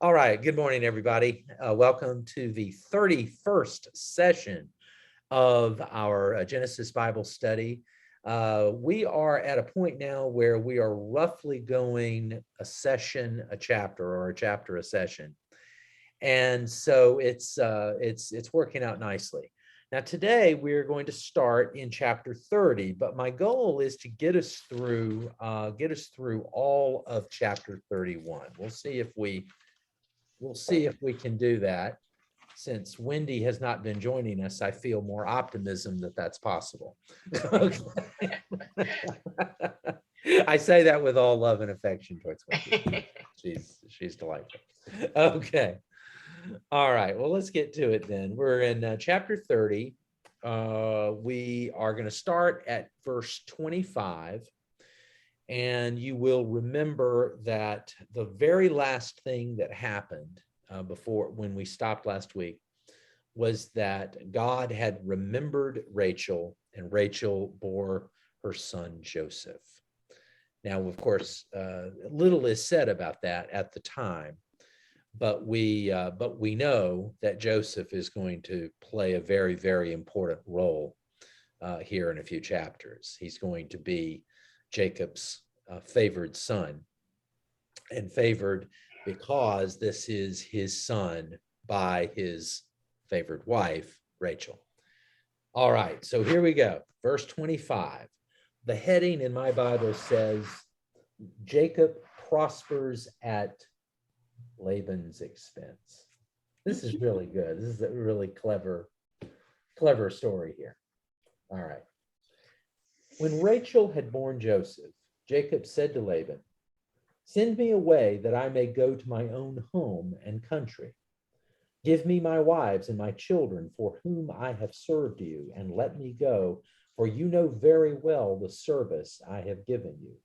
All right. Good morning, everybody. Welcome to the 31st session of our Genesis Bible study. We are at a point now where we are roughly going a session, a chapter, or a chapter, a session. And so it's working out nicely. Now, today we're going to start in chapter 30, but my goal is to get us through all of chapter 31. We'll see if we can do that. Since Wendy has not been joining us, I feel more optimism that that's possible. I say that with all love and affection towards Wendy. She's delightful. Okay. All right. Well, let's get to it then. We're in chapter 30. We are going to start at verse 25. And you will remember that the very last thing that happened before when we stopped last week was that God had remembered Rachel, and Rachel bore her son Joseph. Now, of course, little is said about that at the time, but we know that Joseph is going to play a very, very important role here in a few chapters. He's going to be Jacob's favored son, and favored because this is his son by his favored wife, Rachel. All right, so here we go. Verse 25. The heading in my Bible says, Jacob prospers at Laban's expense. This is really good. This is a really clever story here. All right. When Rachel had borne Joseph, Jacob said to Laban, "Send me away that I may go to my own home and country. Give me my wives and my children for whom I have served you, and let me go, for you know very well the service I have given you."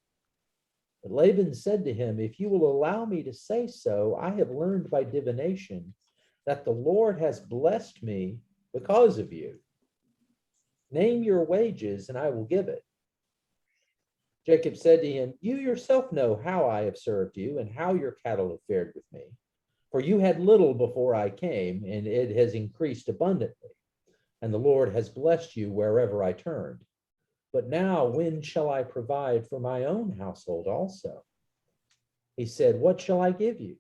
But Laban said to him, "If you will allow me to say so, I have learned by divination that the Lord has blessed me because of you. Name your wages, and I will give it." Jacob said to him, "You yourself know how I have served you and how your cattle have fared with me. For you had little before I came, and it has increased abundantly. And the Lord has blessed you wherever I turned. But now when shall I provide for my own household also?" He said, "What shall I give you?"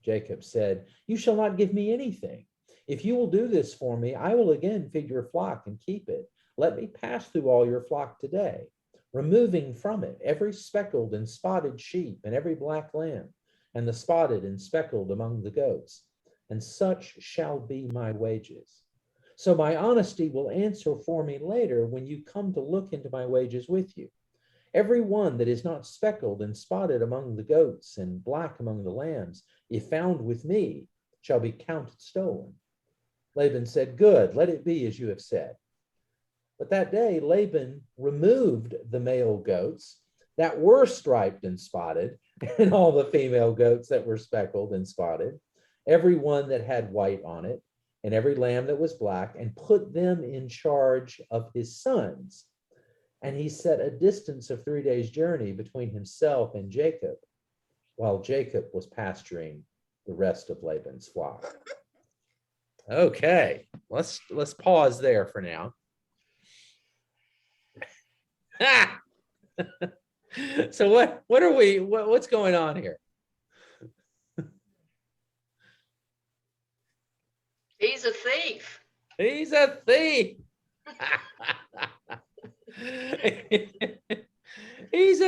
Jacob said, "You shall not give me anything. If you will do this for me, I will again feed your flock and keep it. Let me pass through all your flock today, removing from it every speckled and spotted sheep and every black lamb, and the spotted and speckled among the goats, and such shall be my wages. So my honesty will answer for me later when you come to look into my wages with you. Every one that is not speckled and spotted among the goats and black among the lambs, if found with me, shall be counted stolen." Laban said, "Good, let it be as you have said." But that day Laban removed the male goats that were striped and spotted, and all the female goats that were speckled and spotted, every one that had white on it, and every lamb that was black, and put them in charge of his sons. And he set a distance of 3 days' journey between himself and Jacob, while Jacob was pasturing the rest of Laban's flock. Okay, let's pause there for now. So what's going on here? He's a thief. He's a thief. He's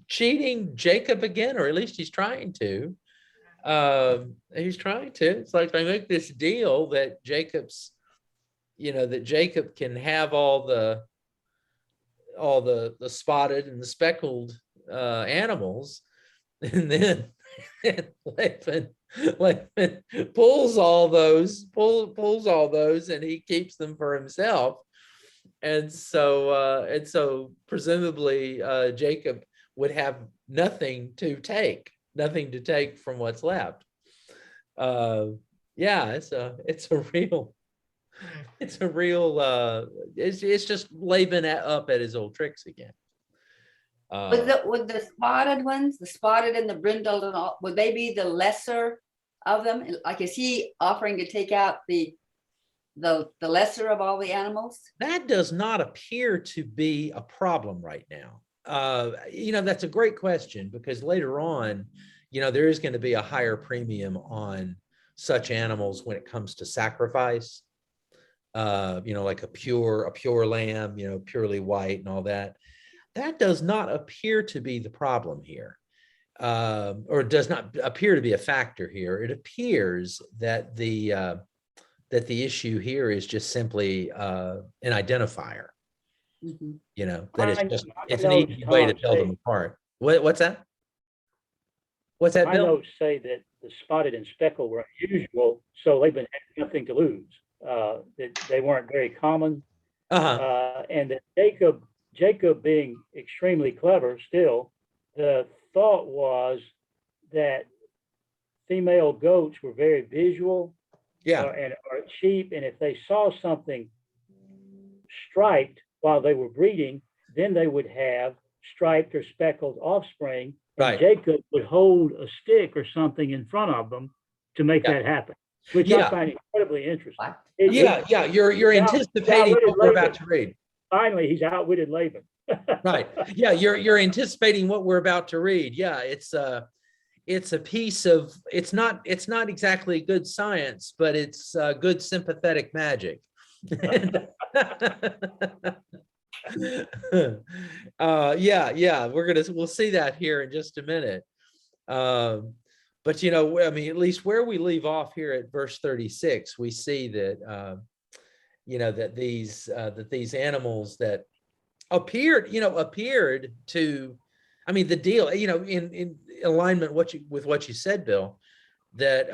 cheating Jacob again, or at least he's trying to. It's like they make this deal that Jacob can have all the spotted and the speckled animals, and then Laban pulls all those, and he keeps them for himself. And so presumably Jacob would have nothing to take from what's left. It's just Laban up at his old tricks again. Would the spotted ones, the spotted and the brindled and all, would they be the lesser of them? Like, is he offering to take out the lesser of all the animals? That does not appear to be a problem right now. That's a great question, because later on, there is going to be a higher premium on such animals when it comes to sacrifice. Like a pure lamb, purely white and all that. That does not appear to be the problem here, or does not appear to be a factor here. It appears that the issue here is just simply an identifier. That it's an easy way to tell them apart. What's that? What's that, Bill? My notes say that the spotted and speckled were unusual, so Laban had nothing to lose. That they weren't very common, and that Jacob being extremely clever still, the thought was that female goats were very visual, and are cheap, and if they saw something striped while they were breeding, then they would have striped or speckled offspring, and Jacob would hold a stick or something in front of them to make that happen, which I find incredibly interesting. You're anticipating what we're about to read. Finally, he's outwitted Laban. Right. Yeah, you're anticipating what we're about to read. Yeah, it's a piece of, it's not exactly good science, but it's good sympathetic magic. We'll see that here in just a minute. But at least where we leave off here at verse 36, we see that that these animals that appeared to, the deal, in alignment with what you said, Bill, that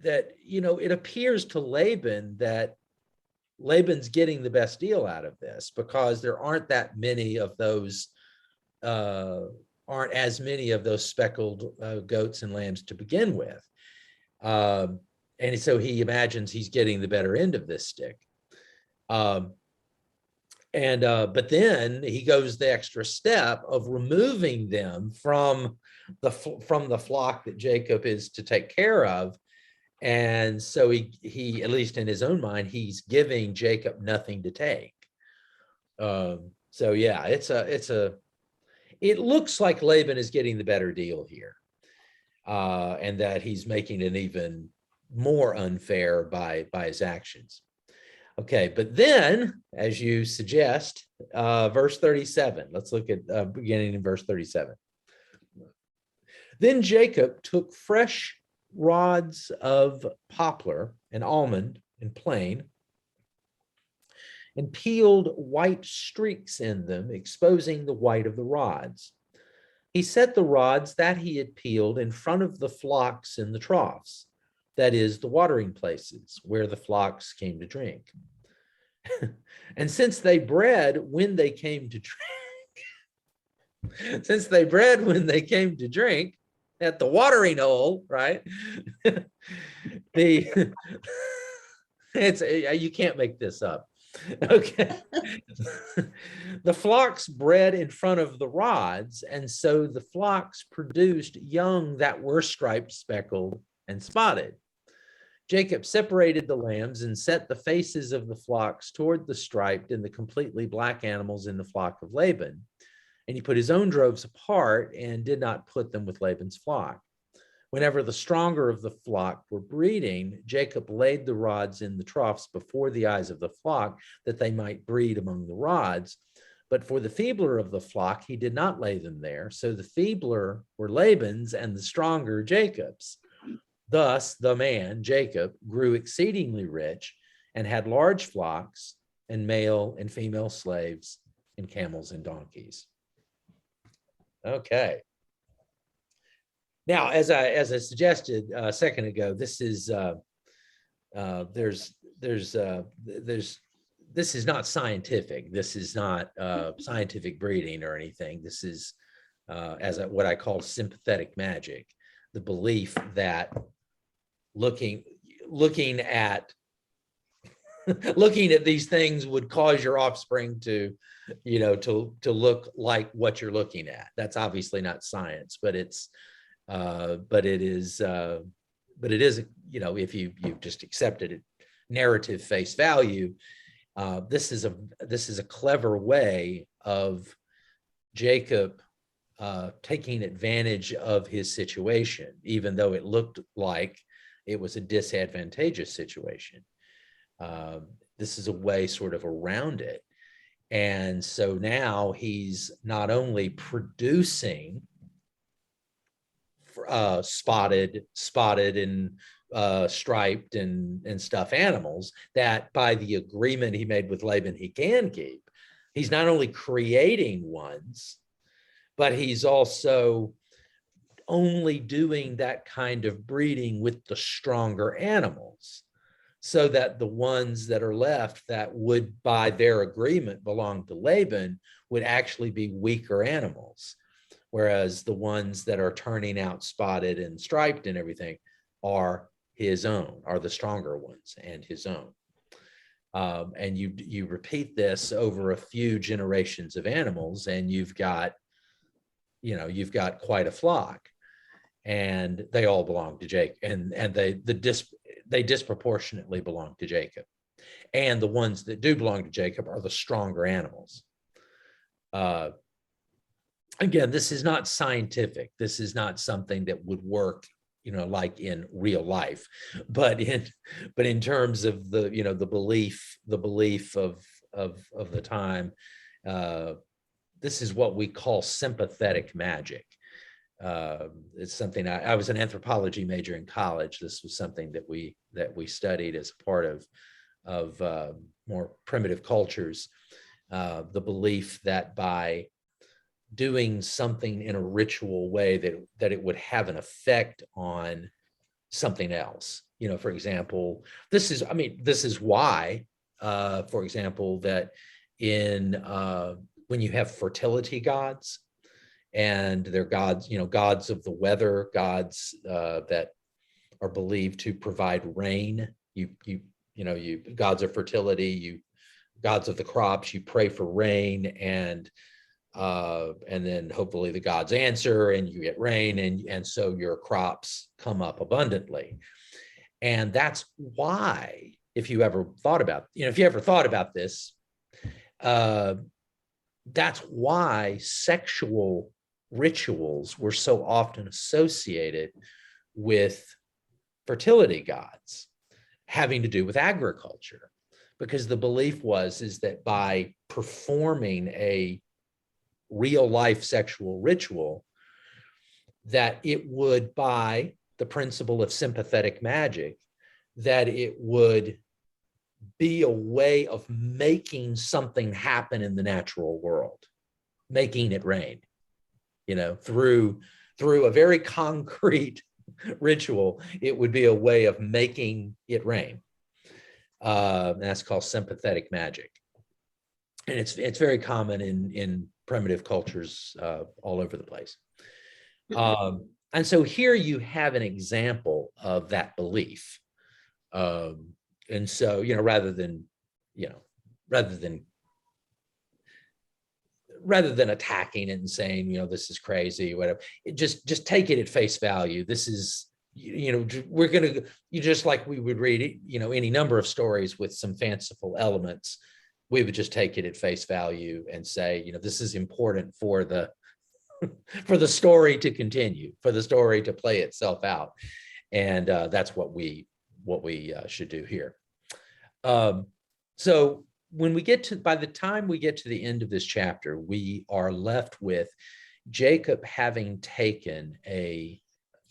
it appears to Laban that Laban's getting the best deal out of this, because there aren't that many of those, aren't as many of those speckled goats and lambs to begin with. And so he imagines he's getting the better end of this stick. But then he goes the extra step of removing them from the flock that Jacob is to take care of. And so he, at least in his own mind, he's giving Jacob nothing to take. So yeah, it looks like Laban is getting the better deal here, and that he's making it even more unfair by his actions. Okay, but then, as you suggest, verse 37, let's look at beginning in verse 37. Then Jacob took fresh rods of poplar and almond and plane, and peeled white streaks in them, exposing the white of the rods. He set the rods that he had peeled in front of the flocks in the troughs, that is, the watering places where the flocks came to drink. And since they bred when they came to drink, at the watering hole, right? You can't make this up. Okay. The flocks bred in front of the rods, and so the flocks produced young that were striped, speckled, and spotted. Jacob separated the lambs and set the faces of the flocks toward the striped and the completely black animals in the flock of Laban. And he put his own droves apart and did not put them with Laban's flock. Whenever the stronger of the flock were breeding, Jacob laid the rods in the troughs before the eyes of the flock, that they might breed among the rods. But for the feebler of the flock, he did not lay them there. So the feebler were Laban's and the stronger Jacob's. Thus the man, Jacob, grew exceedingly rich and had large flocks and male and female slaves and camels and donkeys. Okay. Now, as I suggested a second ago, this is this is not scientific. This is not scientific breeding or anything. This is what I call sympathetic magic, the belief that looking at looking at these things would cause your offspring to, to look like what you're looking at. That's obviously not science, but it is, if you've just accepted it, narrative face value, this is a clever way of Jacob taking advantage of his situation, even though it looked like it was a disadvantageous situation. This is a way sort of around it. And so now he's not only producing spotted and striped and stuffed animals that by the agreement he made with Laban he can keep. He's not only creating ones, but he's also only doing that kind of breeding with the stronger animals, so that the ones that are left that would, by their agreement, belong to Laban would actually be weaker animals, whereas the ones that are turning out spotted and striped and everything are his own, are the stronger ones and his own. And you repeat this over a few generations of animals, and you've got quite a flock, and they all belong to Jacob, and they disproportionately belong to Jacob. And the ones that do belong to Jacob are the stronger animals. Again, this is not scientific. This is not something that would work, like in real life, but in terms of the belief of the time, this is what we call sympathetic magic. It's something I was an anthropology major in college. This was something that we studied as part of more primitive cultures. The belief that by doing something in a ritual way that it would have an effect on something else. For example, this is why, for example, that when you have fertility gods, and they're gods, gods of the weather, gods that are believed to provide rain. You gods of fertility, gods of the crops. You pray for rain, and then hopefully the gods answer, and you get rain, and so your crops come up abundantly. And that's why, if you ever thought about this, that's why sexual rituals were so often associated with fertility gods, having to do with agriculture, because the belief is that by performing a real life sexual ritual, that it would, by the principle of sympathetic magic, that it would be a way of making something happen in the natural world, making it rain, through a very concrete ritual. It would be a way of making it rain. And that's called sympathetic magic. And it's very common in primitive cultures all over the place. And so here you have an example of that belief. And so, rather than attacking it and saying, this is crazy, whatever, just take it at face value. This is, we're going to, just like we would read, any number of stories with some fanciful elements, we would just take it at face value and say, this is important for the story to continue, for the story to play itself out. And that's what we should do here. So when by the time we get to the end of this chapter, we are left with Jacob having taken a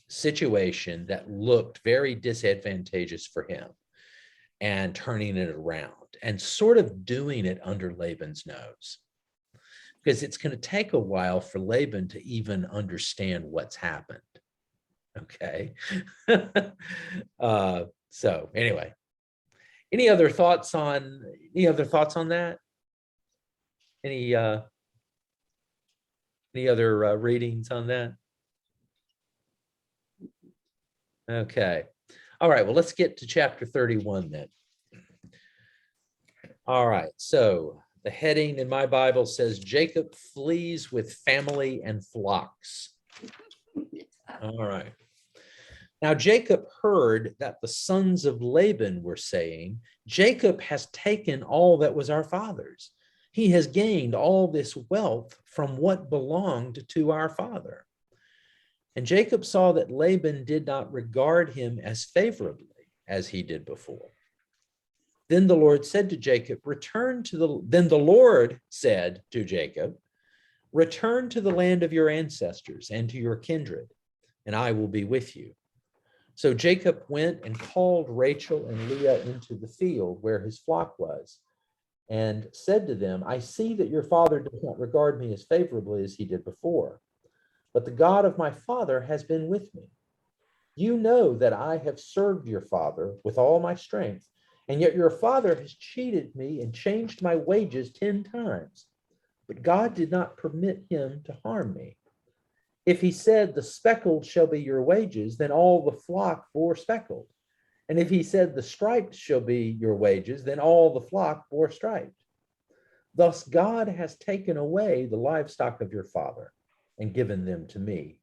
situation that looked very disadvantageous for him and turning it around and sort of doing it under Laban's nose, because it's going to take a while for Laban to even understand what's happened. Okay. So anyway, any other thoughts on that? Any other readings on that? Okay. All right. Well, let's get to chapter 31 then. All right, so the heading in my Bible says Jacob flees with family and flocks. All right. Now Jacob heard that the sons of Laban were saying, Jacob has taken all that was our father's. He has gained all this wealth from what belonged to our father. And Jacob saw that Laban did not regard him as favorably as he did before. Then the Lord said to Jacob, Then the Lord said to Jacob, return to the land of your ancestors and to your kindred, and I will be with you. So Jacob went and called Rachel and Leah into the field where his flock was, and said to them, I see that your father does not regard me as favorably as he did before, but the God of my father has been with me. You know that I have served your father with all my strength, and yet your father has cheated me and changed my wages 10 times. But God did not permit him to harm me. If he said, the speckled shall be your wages, then all the flock bore speckled. And if he said, the striped shall be your wages, then all the flock bore striped. Thus God has taken away the livestock of your father and given them to me.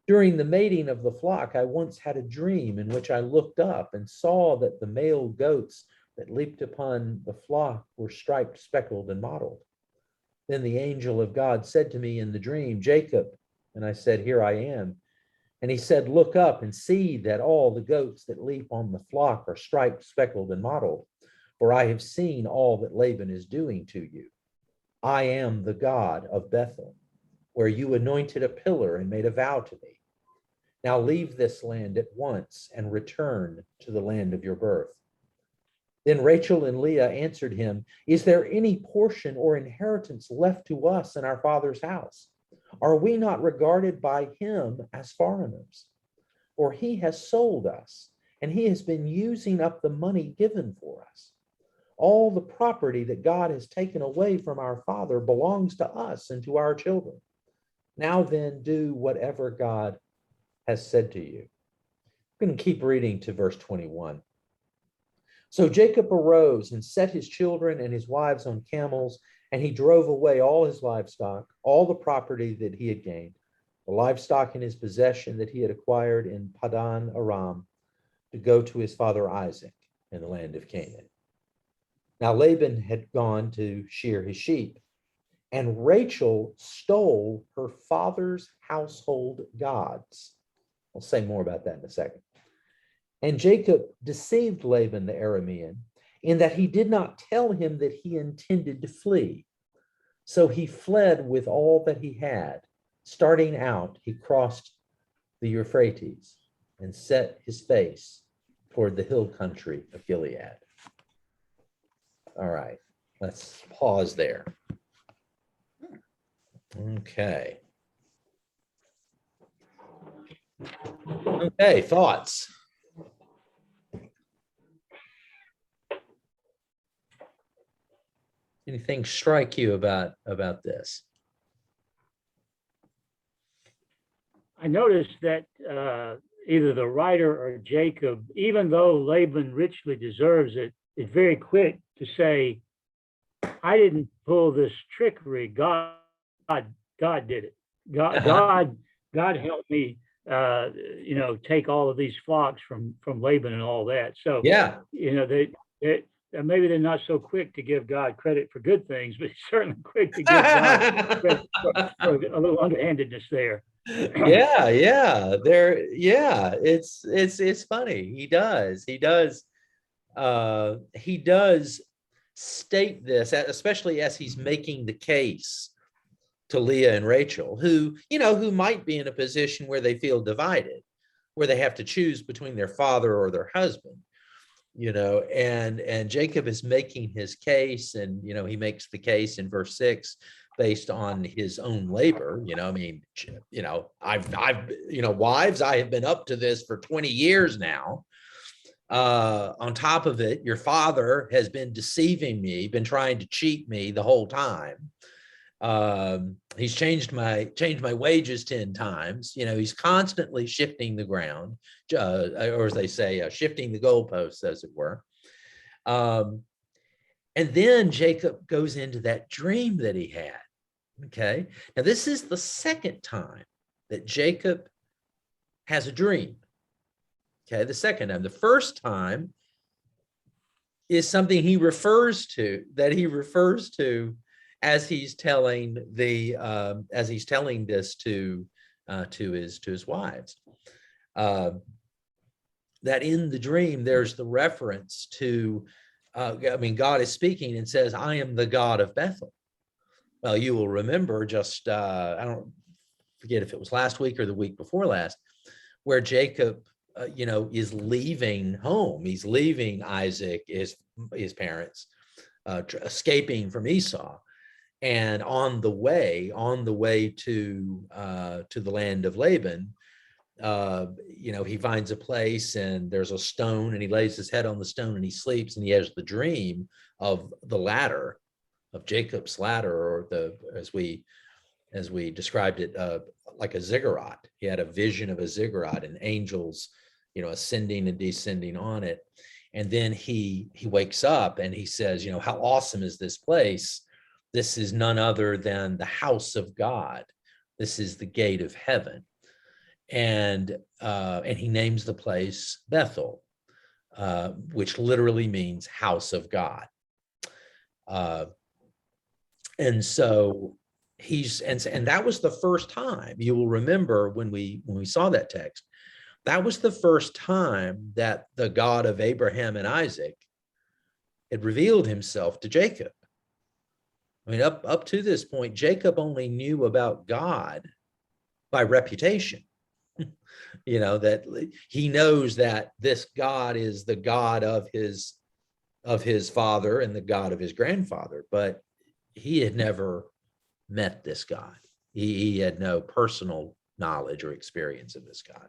During the mating of the flock, I once had a dream in which I looked up and saw that the male goats that leaped upon the flock were striped, speckled, and mottled. Then the angel of God said to me in the dream, Jacob, and I said, here I am. And he said, look up and see that all the goats that leap on the flock are striped, speckled, and mottled, for I have seen all that Laban is doing to you. I am the God of Bethel, where you anointed a pillar and made a vow to me. Now leave this land at once and return to the land of your birth. Then Rachel and Leah answered him, is there any portion or inheritance left to us in our father's house? Are we not regarded by him as foreigners? For he has sold us, and he has been using up the money given for us. All the property that God has taken away from our father belongs to us and to our children. Now then, do whatever God has said to you. I'm going to keep reading to verse 21. So Jacob arose and set his children and his wives on camels, and he drove away all his livestock, all the property that he had gained, the livestock in his possession that he had acquired in Padan Aram, to go to his father Isaac in the land of Canaan. Now Laban had gone to shear his sheep, and Rachel stole her father's household gods. I'll say more about that in a second. And Jacob deceived Laban the Aramean in that he did not tell him that he intended to flee. So he fled with all that he had. Starting out, he crossed the Euphrates and set his face toward the hill country of Gilead. All right, let's pause there. Okay. Okay, thoughts? Anything strike you about this? I noticed that either the writer or Jacob, even though Laban richly deserves it, is very quick to say, I didn't pull this trickery. God did it. God helped me, take all of these flocks from Laban and all that. So, yeah, maybe they're not so quick to give God credit for good things, but certainly quick to give God credit for a little underhandedness there. It's funny. He does state this, especially as he's making the case to Leah and Rachel, who might be in a position where they feel divided, where they have to choose between their father or their husband, and Jacob is making his case, and he makes the case in verse 6 based on his own labor. Wives, I have been up to this for 20 years now. On top of it, your father has been deceiving me, been trying to cheat me the whole time. He's changed my wages 10 times. He's constantly shifting the ground, or as they say, shifting the goalposts, as it were. And then Jacob goes into that dream that he had. Okay. Now, this is the second time that Jacob has a dream. Okay. The second time. The first time is something he refers to, as he's telling this to his wives. That in the dream, there's the reference to, God is speaking and says, I am the God of Bethel. Well, you will remember just, I don't forget if it was last week or the week before last, where Jacob, is leaving home. He's leaving Isaac, his parents, escaping from Esau. And on the way to the land of Laban, he finds a place and there's a stone and he lays his head on the stone and he sleeps, and he has the dream of the ladder, of Jacob's ladder, or as we described it, like a ziggurat. He had a vision of a ziggurat and angels, ascending and descending on it. And then he wakes up and he says, how awesome is this place? This is none other than the house of God. This is the gate of heaven. And he names the place Bethel, which literally means house of God. And so and that was the first time. You will remember when we saw that text, that was the first time that the God of Abraham and Isaac had revealed himself to Jacob. I mean, up to this point, Jacob only knew about God by reputation. That he knows that this God is the God of his father and the God of his grandfather, but he had never met this God. He had no personal knowledge or experience of this God.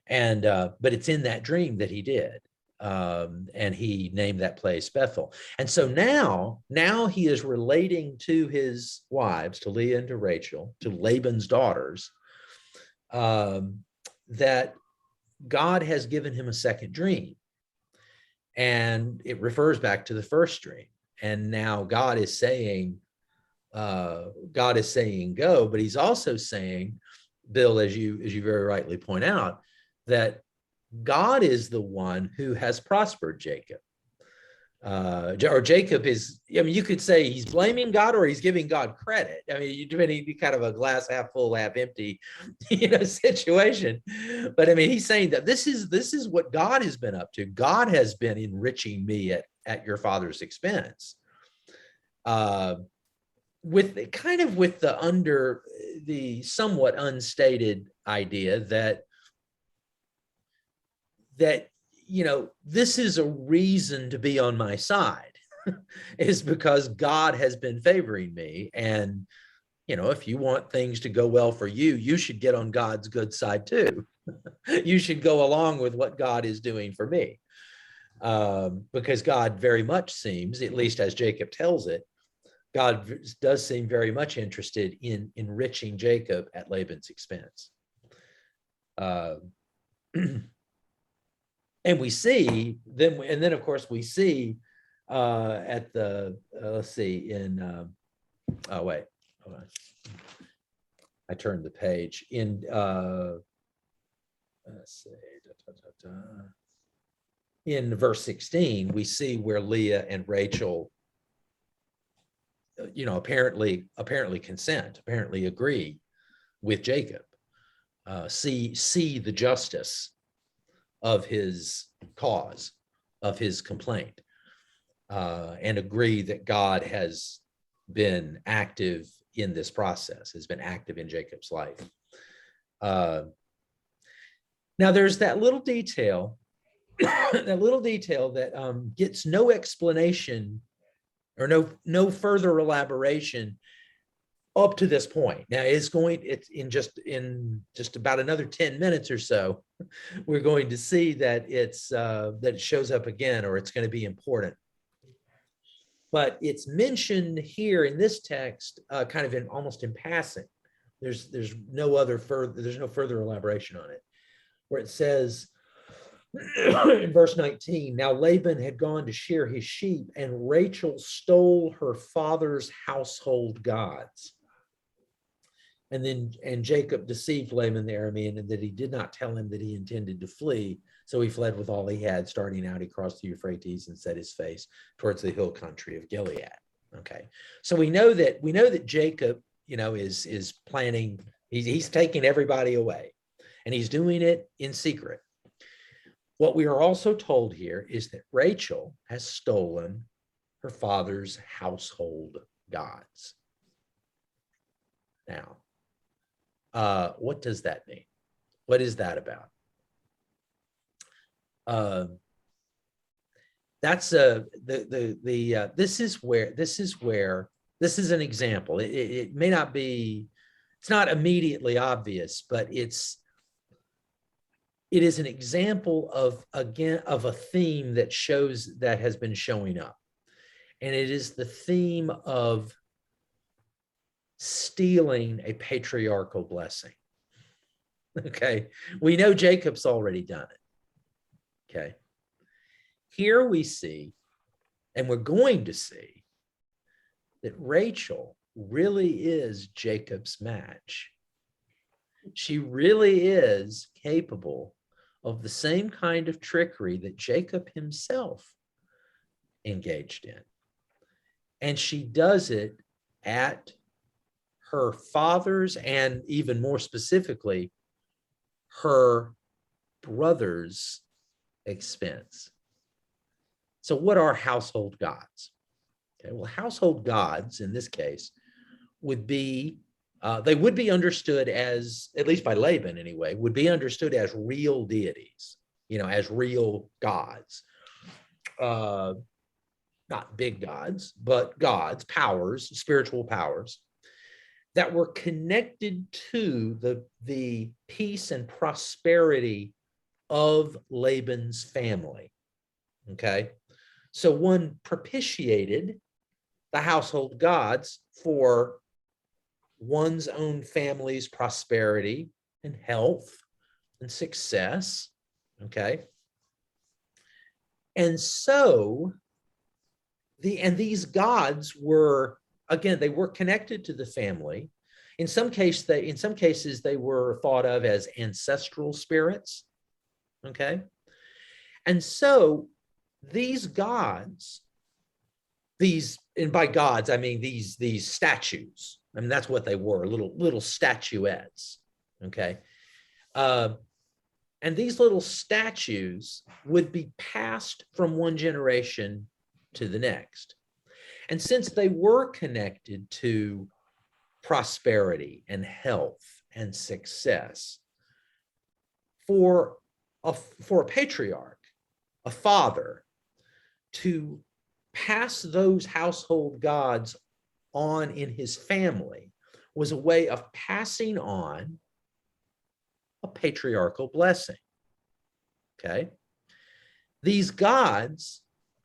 And but it's in that dream that he did. And he named that place Bethel. And so now he is relating to his wives, to Leah and to Rachel, to Laban's daughters, that God has given him a second dream. And it refers back to the first dream. And now God is saying go, but he's also saying, Bill, as you very rightly point out, that God is the one who has prospered Jacob. Or Jacob is, you could say he's blaming God or he's giving God credit. You kind of a glass half full, half empty, situation. But he's saying that this is what God has been up to. God has been enriching me at your father's expense. With the somewhat unstated idea that this is a reason to be on my side, is because God has been favoring me. And, if you want things to go well for you, you should get on God's good side too. You should go along with what God is doing for me. Because God very much seems, at least as Jacob tells it, God does seem very much interested in enriching Jacob at Laban's expense. And we see then, of course, we see at the let's see in oh wait, hold on. I turned the page in let's see, in verse 16, we see where Leah and Rachel apparently consent, apparently agree with Jacob, see the justice of his cause, of his complaint, and agree that God has been active in this process, has been active in Jacob's life. Now there's that little detail, that gets no explanation or no further elaboration up to this point. Now it's in just about another 10 minutes or so, we're going to see that that it shows up again, or it's going to be important. But it's mentioned here in this text, kind of almost in passing. There's no further elaboration on it, where it says, In verse 19, now Laban had gone to shear his sheep, and Rachel stole her father's household gods. And Jacob deceived Laban the Aramean, and that he did not tell him that he intended to flee. So he fled with all he had. Starting out, he crossed the Euphrates and set his face towards the hill country of Gilead. Okay, so we know that Jacob, is planning. He's taking everybody away, and he's doing it in secret. What we are also told here is that Rachel has stolen her father's household gods. Now, what does that mean? What is that about? This is an example. It may not be, it's not immediately obvious, but it is an example of a theme that has been showing up. And it is the theme of stealing a patriarchal blessing. Okay, we know Jacob's already done it. Okay, here we see, and we're going to see, that Rachel really is Jacob's match. She really is capable of the same kind of trickery that Jacob himself engaged in. And she does it at her father's, and even more specifically, her brother's expense. So what are household gods? Okay, well, household gods in this case would be, they would be understood as, at least by Laban anyway, would be understood as real deities, as real gods. Not big gods, but gods, powers, spiritual powers that were connected to the peace and prosperity of Laban's family. Okay, so one propitiated the household gods for one's own family's prosperity and health and success. Okay, and so these gods were, again, they were connected to the family. In some cases, they were thought of as ancestral spirits. Okay, and so these gods, and by gods I mean these statues. I mean, that's what they were, little statuettes. Okay, and these little statues would be passed from one generation to the next. And since they were connected to prosperity and health and success, for a patriarch, a father, to pass those household gods on in his family was a way of passing on a patriarchal blessing. Okay, these gods,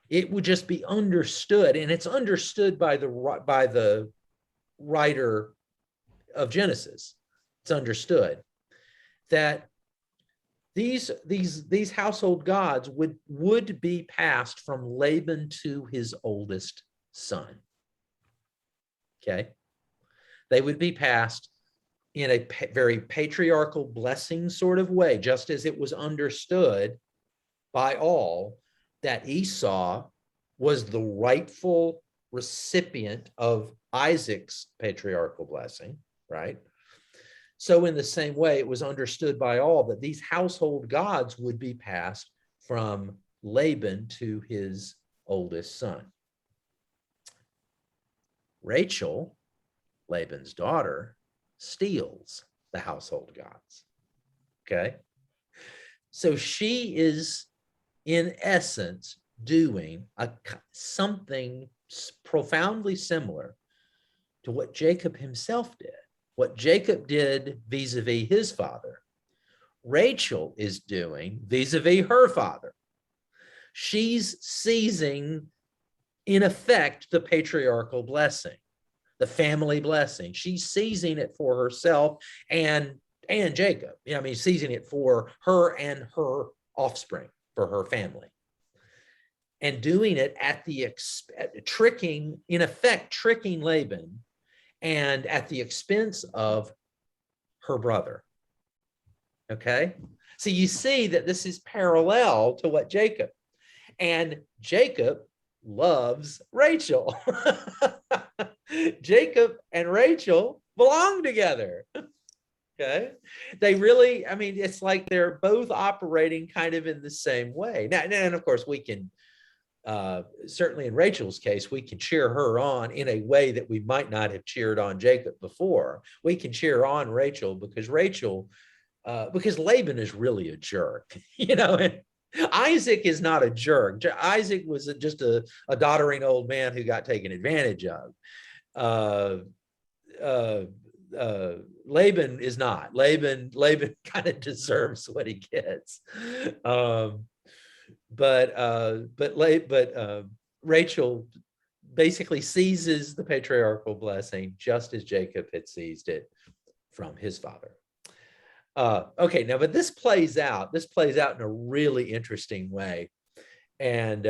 it would just be understood, and it's understood by the writer of Genesis. It's understood that these household gods would be passed from Laban to his oldest son. Okay, they would be passed in a very patriarchal blessing sort of way, just as it was understood by all that Esau was the rightful recipient of Isaac's patriarchal blessing, right? So in the same way, it was understood by all that these household gods would be passed from Laban to his oldest son. Rachel, Laban's daughter, steals the household gods. Okay, so she is, in essence, doing something profoundly similar to what Jacob himself did. What Jacob did vis-a-vis his father, Rachel is doing vis-a-vis her father. She's seizing, in effect, the patriarchal blessing, the family blessing. She's seizing it for herself and Jacob. I mean, seizing it for her and her offspring. for her family. And doing it at the tricking Laban, and at the expense of her brother. Okay, so you see that this is parallel to what Jacob, and Jacob loves Rachel. Jacob and Rachel belong together. Okay, they really, I mean, it's like they're both operating kind of in the same way. Now, and of course, we can certainly in Rachel's case, we can cheer her on in a way that we might not have cheered on Jacob before. We can cheer on Rachel because Laban is really a jerk, and Isaac is not a jerk. Isaac was just a doddering old man who got taken advantage of. Laban is not. Laban kind of deserves what he gets. But Rachel basically seizes the patriarchal blessing just as Jacob had seized it from his father. Okay, now, but this plays out in a really interesting way, and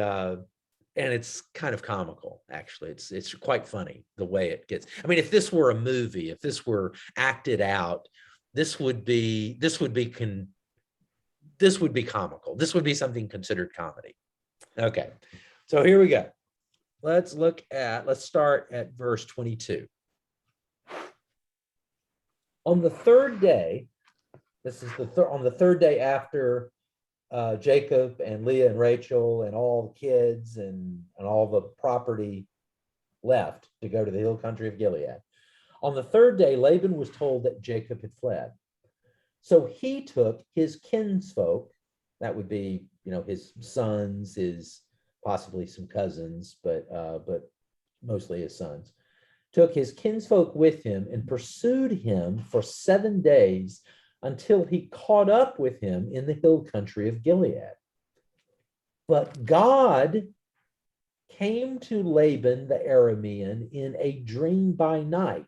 it's kind of comical, actually. It's quite funny the way it gets. I mean, if this were a movie, if this were acted out, this would be comical. This would be something considered comedy. Okay, so here we go. Let's start at verse 22. On the third day, this is on the third day after Jacob and Leah and Rachel and all the kids and all the property left to go to the hill country of Gilead. On the third day, Laban was told that Jacob had fled. So he took his kinsfolk, that would be, his sons, his possibly some cousins, but mostly his sons, took his kinsfolk with him and pursued him for 7 days until he caught up with him in the hill country of Gilead. But God came to Laban the Aramean in a dream by night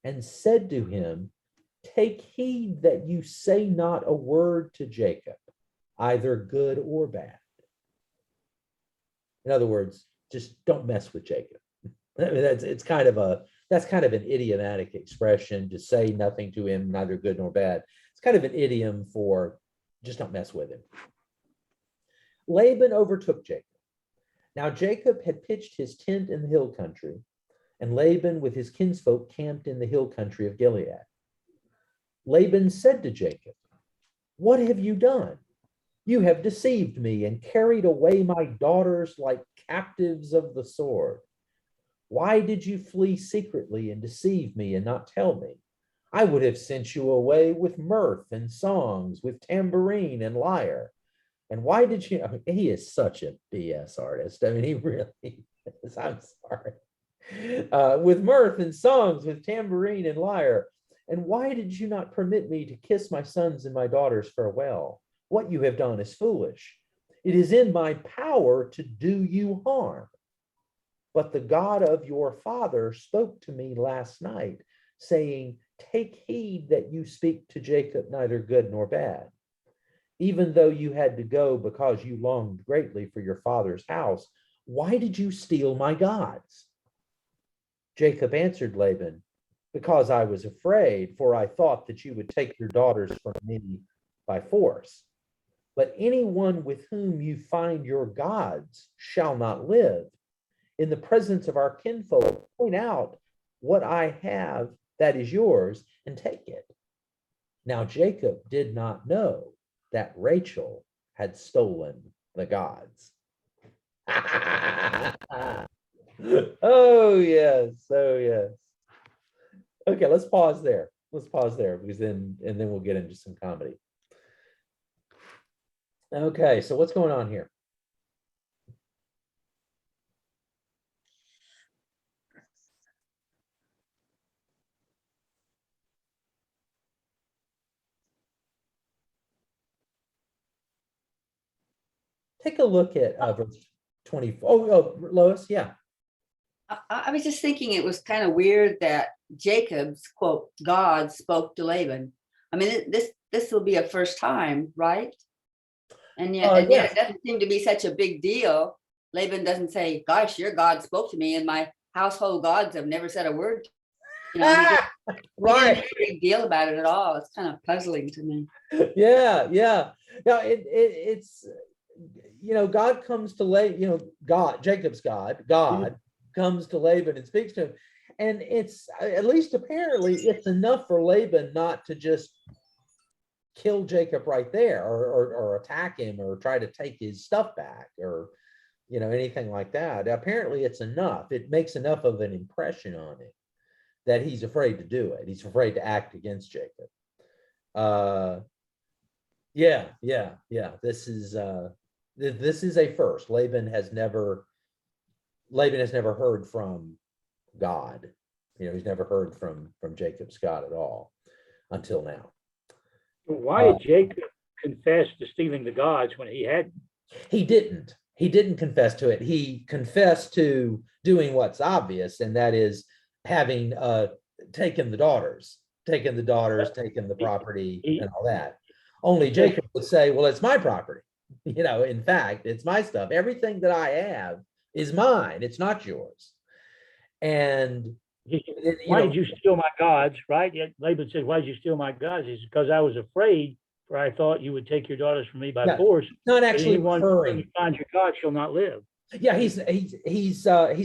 and said to him, "Take heed that you say not a word to Jacob, either good or bad." In other words, just don't mess with Jacob. I mean, that's kind of an idiomatic expression, to say nothing to him, neither good nor bad. It's kind of an idiom for just don't mess with him. Laban overtook Jacob. Now Jacob had pitched his tent in the hill country, and Laban with his kinsfolk camped in the hill country of Gilead. Laban said to Jacob, "What have you done? You have deceived me and carried away my daughters like captives of the sword. Why did you flee secretly and deceive me and not tell me? I would have sent you away with mirth and songs, with tambourine and lyre. And why did you?" I mean, he is such a BS artist. I mean, he really is. I'm sorry. With mirth and songs, with tambourine and lyre. "And why did you not permit me to kiss my sons and my daughters farewell? What you have done is foolish. It is in my power to do you harm. But the God of your father spoke to me last night, saying, 'Take heed that you speak to Jacob neither good nor bad. Even though you had to go because you longed greatly for your father's house, why did you steal my gods?' Jacob answered Laban, 'Because I was afraid, for I thought that you would take your daughters from me by force. But anyone with whom you find your gods shall not live. In the presence of our kinfolk, point out what I have that is yours and take it.' Now Jacob did not know that Rachel had stolen the gods." Oh, yes. Oh, yes. Okay, let's pause there. Because then we'll get into some comedy. Okay, so what's going on here? Take a look at verse 24. Oh, Lois, yeah. I was just thinking it was kind of weird that Jacob's quote, God spoke to Laban. I mean, this will be a first time, right? And yes. yet it doesn't seem to be such a big deal. Laban doesn't say, gosh, your God spoke to me and my household gods have never said a word. You know, he didn't Right. make a big deal about it at all. It's kind of puzzling to me. Yeah. No, it's, God comes to God, Jacob's God comes to Laban and speaks to him. And it's, at least apparently, it's enough for Laban not to just kill Jacob right there, or attack him, or try to take his stuff back, or anything like that. Apparently it's enough. It makes enough of an impression on him that he's afraid to do it. He's afraid to act against Jacob. Yeah. This is a first. Laban has never heard from God. He's never heard from Jacob's God at all until now. Why did Jacob confess to stealing the gods when he hadn't? He didn't confess to it. He confessed to doing what's obvious, and that is having taken the daughters, taken the property, and all that. Only Jacob would say, well, it's my property. In fact, it's my stuff. Everything that I have is mine. It's not yours. And why did you steal my gods? Right? Laban said, why did you steal my gods? He said, because I was afraid, for I thought you would take your daughters from me by force. Not actually anyone who finds your God shall not live. Yeah, he's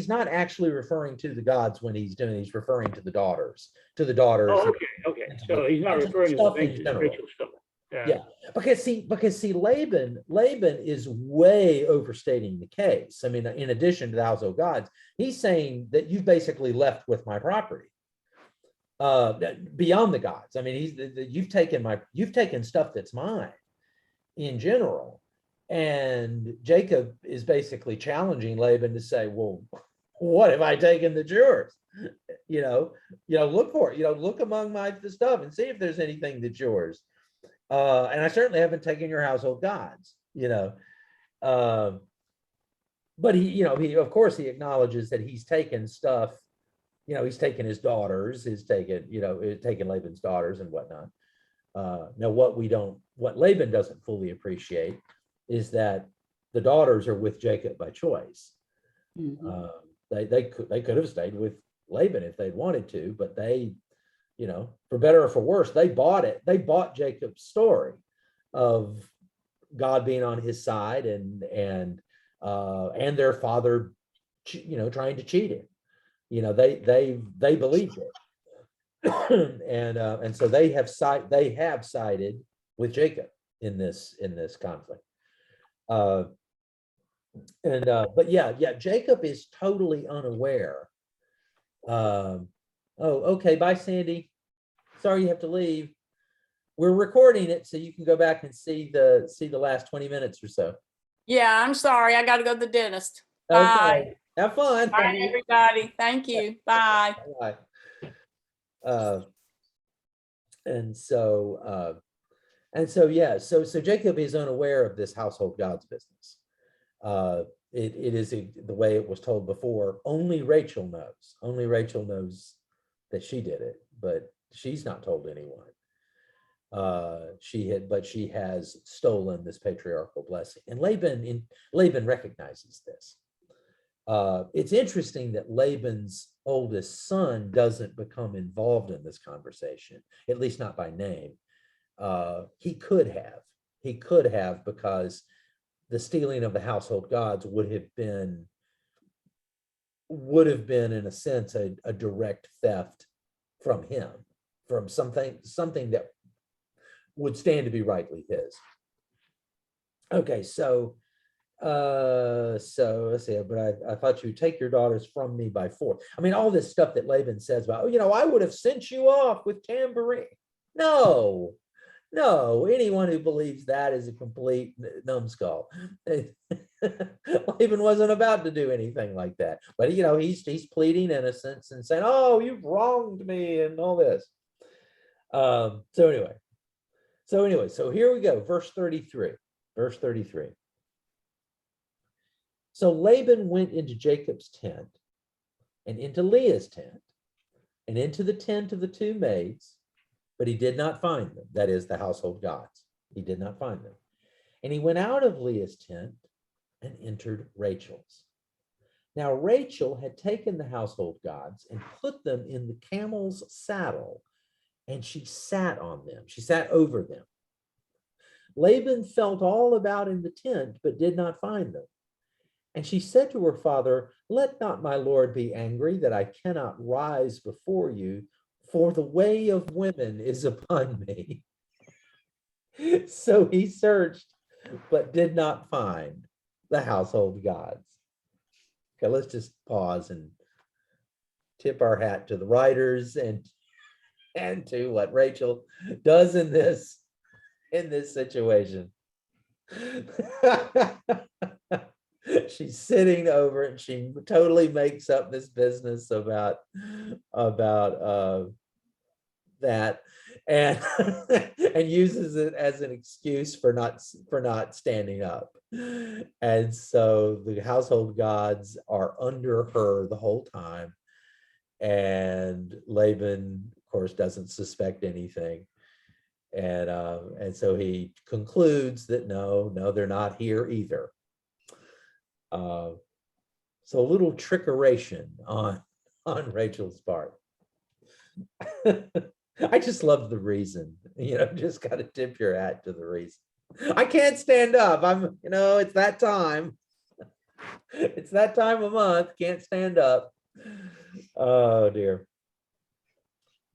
not actually referring to the gods when he's referring to the daughters. Oh, okay. So he's not referring to the Rachel stuff. Yeah, because see, Laban is way overstating the case. I mean, in addition to the household gods, he's saying that you've basically left with my property. Beyond the gods. I mean, you've taken stuff that's mine in general. And Jacob is basically challenging Laban to say, well, what have I taken that's yours? Look for it, look among the stuff and see if there's anything that's yours. And I certainly haven't taken your household gods, but he of course he acknowledges that he's taken stuff, he's taken his daughters, taken Laban's daughters and whatnot. Now what Laban doesn't fully appreciate is that the daughters are with Jacob by choice. Mm-hmm. They could have stayed with Laban if they'd wanted to, but they, for better or for worse, they bought it. They bought Jacob's story of God being on his side and their father, trying to cheat him. They believed it, and so they have sided with Jacob in this conflict. But Jacob is totally unaware. Okay, bye, Sandy. Sorry you have to leave. We're recording it so you can go back and see the last 20 minutes or so. Yeah, I'm sorry. I got to go to the dentist. Okay. Bye. Have fun. Bye, everybody. Thank you. Bye. Bye. So Jacob is unaware of this household gods business. It is the way it was told before. Only Rachel knows that she did it, but she's not told anyone. She has stolen this patriarchal blessing, and Laban recognizes this. It's interesting that Laban's oldest son doesn't become involved in this conversation, at least not by name. He could have, because the stealing of the household gods would have been in a sense a direct theft from him, from something that would stand to be rightly his. Okay, so let's see, but I thought you would take your daughters from me by force. I mean, all this stuff that Laban says about, I would have sent you off with tambourine. No, anyone who believes that is a complete numbskull. Laban wasn't about to do anything like that, but he's pleading innocence and saying, oh, you've wronged me and all this. So here we go, verse 33. So Laban went into Jacob's tent and into Leah's tent and into the tent of the two maids, but he did not find them. That is the household gods. He did not find them. And he went out of Leah's tent and entered Rachel's. Now Rachel had taken the household gods and put them in the camel's saddle, and she sat on them. She sat over them. Laban felt all about in the tent, but did not find them. And she said to her father, "Let not my lord be angry that I cannot rise before you, for the way of women is upon me." So he searched, but did not find the household gods. Okay, let's just pause and tip our hat to the writers and to what Rachel does in this situation. She's sitting over and she totally makes up this business about that and and uses it as an excuse for not standing up. And so the household gods are under her the whole time, and Laban, of course, doesn't suspect anything. And so he concludes that no, they're not here either. So a little trickeration on Rachel's part. I just love the reason, just got to tip your hat to the reason. I can't stand up. It's that time. It's that time of month. Can't stand up. Oh dear.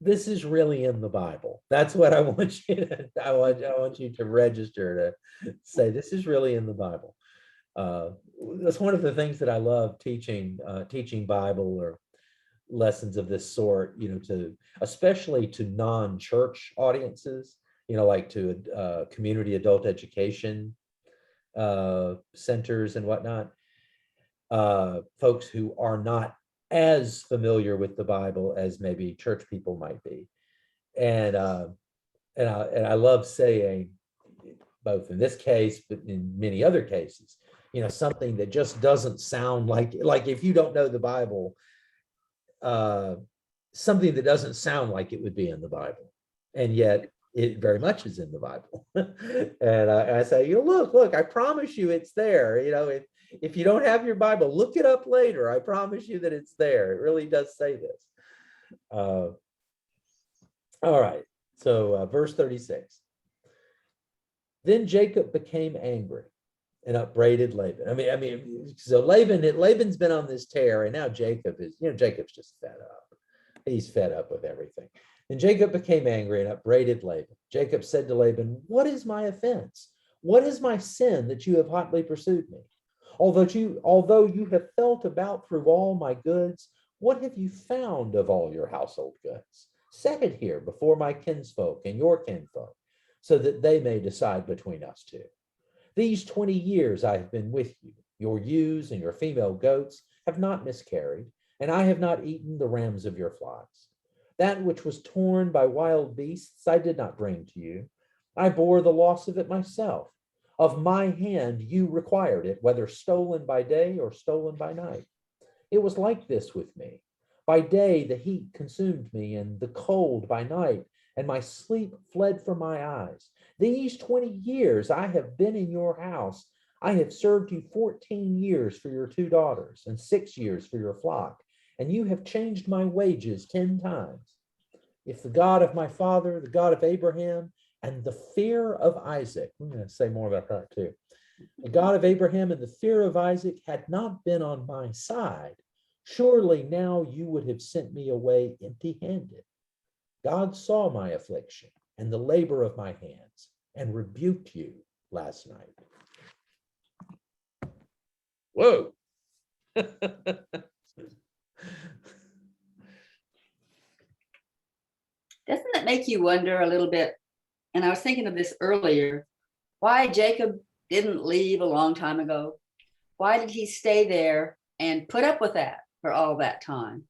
This is really in the Bible. That's what I want you to, I want you to register to say this is really in the Bible. That's one of the things that I love teaching Bible or lessons of this sort, especially to non-church audiences, like to community adult education centers and whatnot, folks who are not as familiar with the Bible as maybe church people might be. And I love saying, both in this case, but in many other cases, something that just doesn't sound like if you don't know the Bible, something that doesn't sound like it would be in the Bible, and yet it very much is in the Bible. And I say, look, I promise you it's there. If you don't have your Bible, look it up later. I promise you that it's there. It really does say this. All right. So verse 36. Then Jacob became angry and upbraided Laban. I mean, so Laban's been on this tear, and now Jacob's just fed up. He's fed up with everything. And Jacob became angry and upbraided Laban. Jacob said to Laban, "What is my offense? What is my sin that you have hotly pursued me? Although you have felt about through all my goods, what have you found of all your household goods? Set it here before my kinsfolk and your kinfolk, so that they may decide between us two. These 20 years I have been with you. Your ewes and your female goats have not miscarried, and I have not eaten the rams of your flocks. That which was torn by wild beasts I did not bring to you. I bore the loss of it myself. Of my hand you required it, whether stolen by day or stolen by night. It was like this with me. By day the heat consumed me, and the cold by night, and my sleep fled from my eyes. These 20 years I have been in your house. I have served you 14 years for your 2 daughters and 6 years for your flock, and you have changed my wages 10 times. If the God of my father, the God of Abraham, and the fear of Isaac," I'm going to say more about that too. "The God of Abraham and the fear of Isaac had not been on my side, surely now you would have sent me away empty-handed. God saw my affliction and the labor of my hands and rebuked you last night." Whoa. Doesn't it make you wonder a little bit? And I was thinking of this earlier, why Jacob didn't leave a long time ago. Why did he stay there and put up with that for all that time?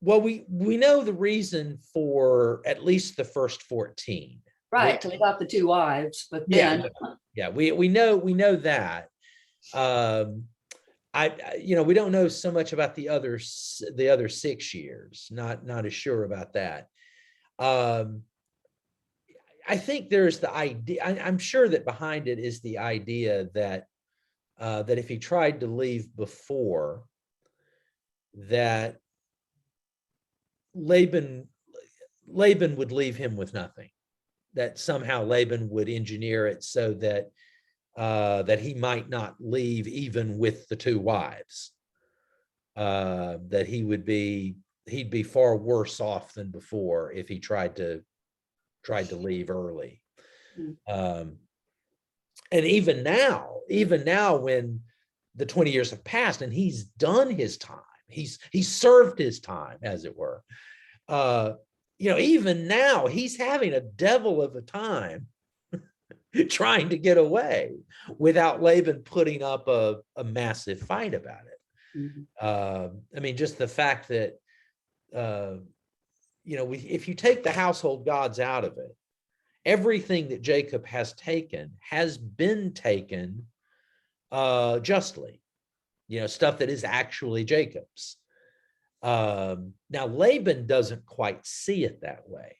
Well, we know the reason for at least the first 14. Right, till he got the 2 wives, but then we know that. We don't know so much about the other 6 years. Not as sure about that. I think there's the idea, I'm sure that behind it is the idea that that if he tried to leave before, that Laban would leave him with nothing, that somehow Laban would engineer it so that that he might not leave even with the two wives, that he'd be far worse off than before if he tried to leave early. And even now when the 20 years have passed and he's done his time, he's served his time, as it were, even now he's having a devil of a time trying to get away without Laban putting up a massive fight about it. I mean, just the fact that if you take the household gods out of it, everything that Jacob has been taken justly, stuff that is actually Jacob's. Now, Laban doesn't quite see it that way,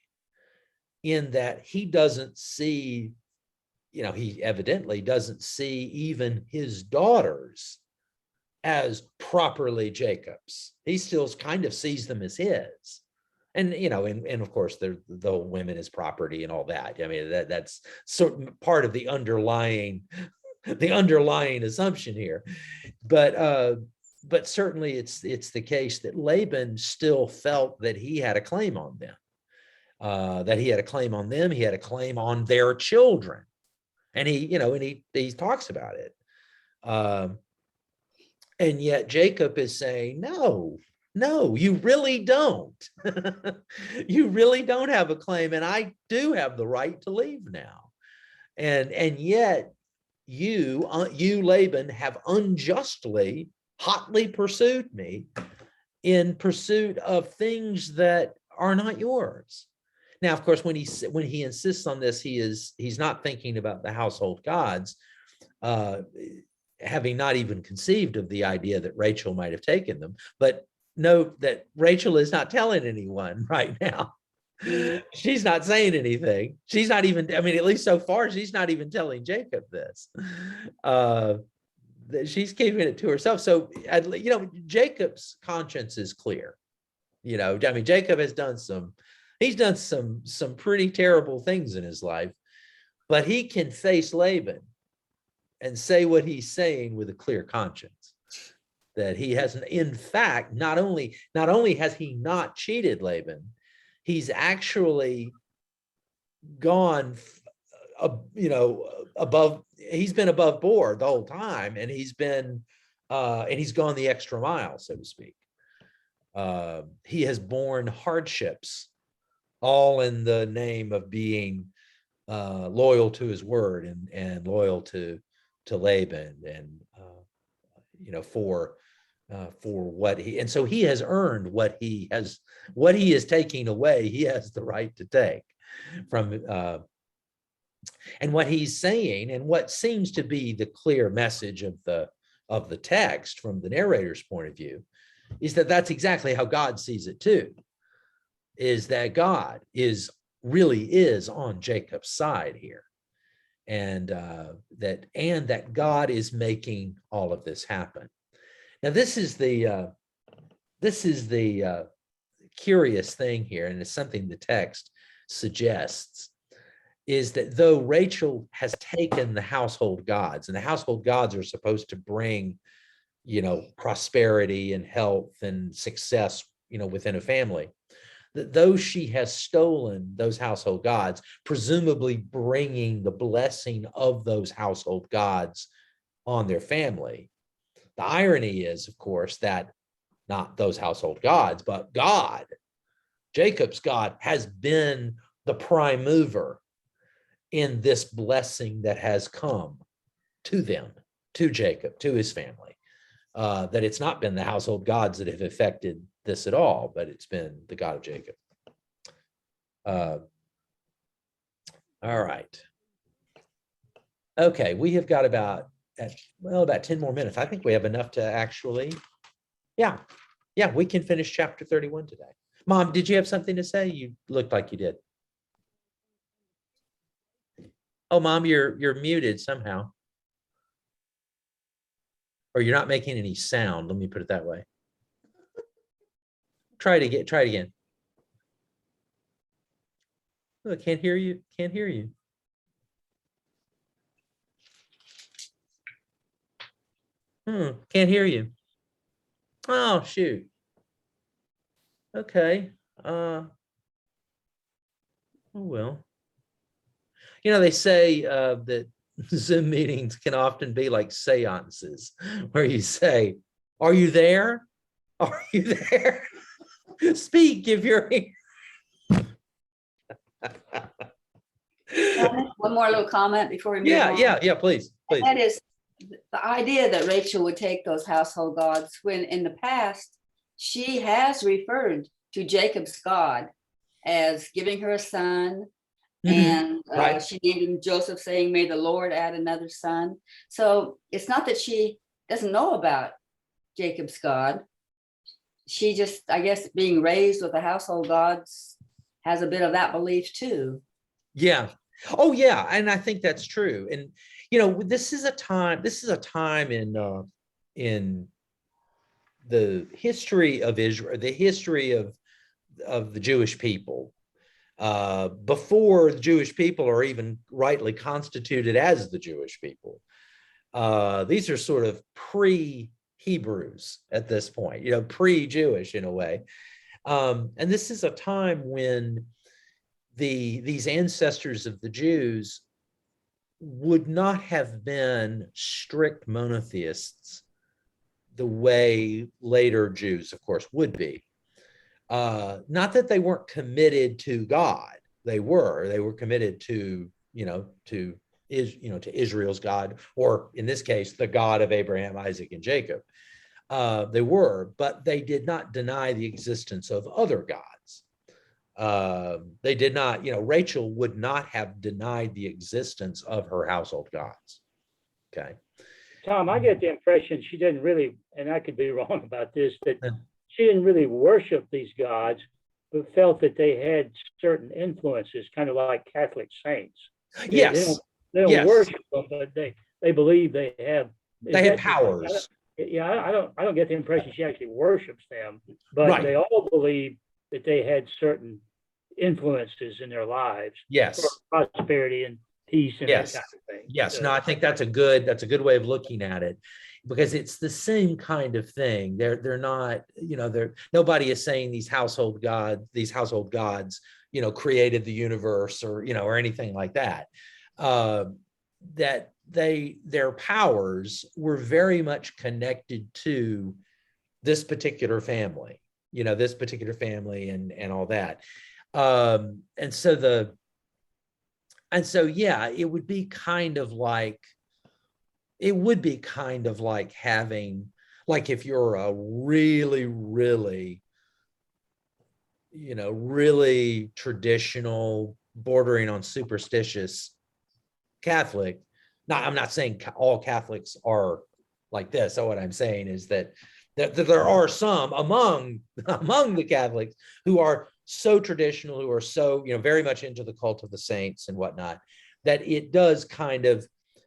in that he doesn't see, he evidently doesn't see even his daughters as properly Jacob's. He still kind of sees them as his. And, and of course, the women as property and all that. I mean, that's sort of part of the underlying assumption here. But certainly it's the case that Laban still felt that he had a claim on them, He had a claim on their children. And he talks about it. And yet Jacob is saying, no, you really don't. You really don't have a claim, and I do have the right to leave now. And yet you Laban have unjustly, hotly pursued me in pursuit of things that are not yours. Now, of course, when he insists on this, he's not thinking about the household gods, having not even conceived of the idea that Rachel might have taken them. But note that Rachel is not telling anyone right now. She's not saying anything. She's not even, I mean, at least so far, she's not even telling Jacob this. She's keeping it to herself. So, Jacob's conscience is clear. I mean, Jacob has done some pretty terrible things in his life, but he can face Laban and say what he's saying with a clear conscience, that he hasn't, in fact, not only has he not cheated Laban, he's actually gone, he's been above board the whole time, and he's gone the extra mile, so to speak. He has borne hardships, all in the name of being loyal to his word and loyal to Laban, and for what he, and so he has earned what he is taking away. He has the right to take from, and what he's saying, and what seems to be the clear message of the text from the narrator's point of view, is that that's exactly how God sees it too. Is that God really is on Jacob's side here, and that God is making all of this happen. Now, this is the curious thing here, and it's something the text suggests, is that though Rachel has taken the household gods, and the household gods are supposed to bring, prosperity and health and success, within a family, that though she has stolen those household gods, presumably bringing the blessing of those household gods on their family, the irony is, of course, that not those household gods, but God, Jacob's God, has been the prime mover in this blessing that has come to them, to Jacob, to his family. That it's not been the household gods that have affected this at all, but it's been the God of Jacob. All right. Okay, we have got about 10 more minutes. I think we have enough to actually, yeah, we can finish chapter 31 today. Mom, did you have something to say? You looked like you did. Oh, Mom, you're muted somehow. Or you're not making any sound. Let me put it that way. Try it again. Oh, I can't hear you. Can't hear you. Can't hear you. Oh, shoot. Okay. Oh, well. They say that Zoom meetings can often be like seances where you say, are you there? Are you there? Speak if you're here. One more little comment before we move on. Yeah, please. And that is the idea that Rachel would take those household gods when in the past she has referred to Jacob's God as giving her a son. And Right. she named him Joseph, saying, may the Lord add another son. So it's not that she doesn't know about Jacob's God. She just, I guess, being raised with the household gods has a bit of that belief too. Yeah. Oh, yeah. And I think that's true. And, this is a time in the history of Israel, the history of the Jewish people, before the Jewish people are even rightly constituted as the Jewish people. These are sort of pre-Hebrews at this point, pre-Jewish in a way. And this is a time when these ancestors of the Jews would not have been strict monotheists the way later Jews, of course, would be. Not that they weren't committed to God. They were committed to Israel's God, or in this case, the God of Abraham, Isaac, and Jacob. They were, but they did not deny the existence of other gods. They did not, Rachel would not have denied the existence of her household gods. Okay. Tom, I get the impression she didn't really, and I could be wrong about this, that she didn't really worship these gods, but felt that they had certain influences, kind of like Catholic saints. Yes. They don't worship them, but they believe they have. They have powers. I don't get the impression she actually worships them, but Right. They all believe that they had certain influences in their lives. Yes. For prosperity and peace and Yes. that kind of thing. Yes. So, No, I think that's a good way of looking at it, because it's the same kind of thing. They're not, nobody is saying these household gods, created the universe or anything like that. That their powers were very much connected to this particular family, and all that. And so yeah, it would be kind of like having, like, if you're a really, really, really traditional, bordering on superstitious Catholic. Now, I'm not saying all Catholics are like this. So what I'm saying is that there are some among the Catholics who are so traditional, who are so, very much into the cult of the saints and whatnot, that it does kind of,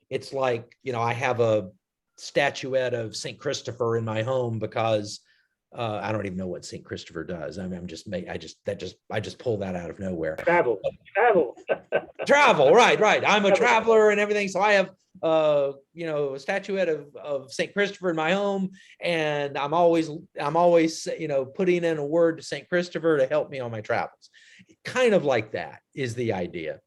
it's like, I have a statuette of St. Christopher in my home because I don't even know what St. Christopher does. I mean, I just pull that out of nowhere. Travel. Travel, right. I'm a traveler and everything. So I have, a statuette of St. Christopher in my home, and I'm always, putting in a word to St. Christopher to help me on my travels. Kind of like that is the idea.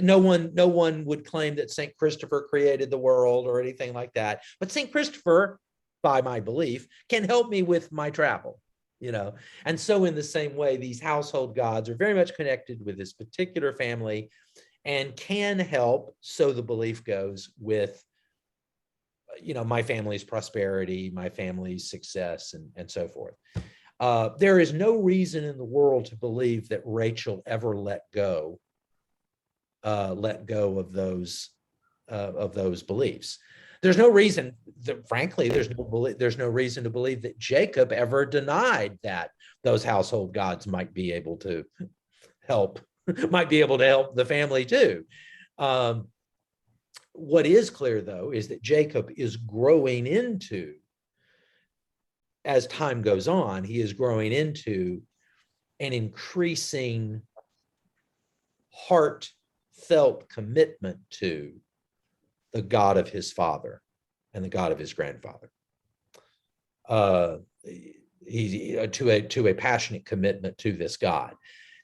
No one would claim that St. Christopher created the world or anything like that, but St. Christopher, by my belief, can help me with my travel, and so in the same way, these household gods are very much connected with this particular family and can help, so the belief goes, with my family's prosperity, my family's success, and so forth. There is no reason in the world to believe that Rachel ever let go of those beliefs. There's no reason, frankly, there's no reason to believe that Jacob ever denied that those household gods might be able to help the family too. What is clear, though, is that Jacob is growing into, as time goes on, he is growing into an increasing heartfelt commitment to the God of his father and the God of his grandfather. He's to a passionate commitment to this God.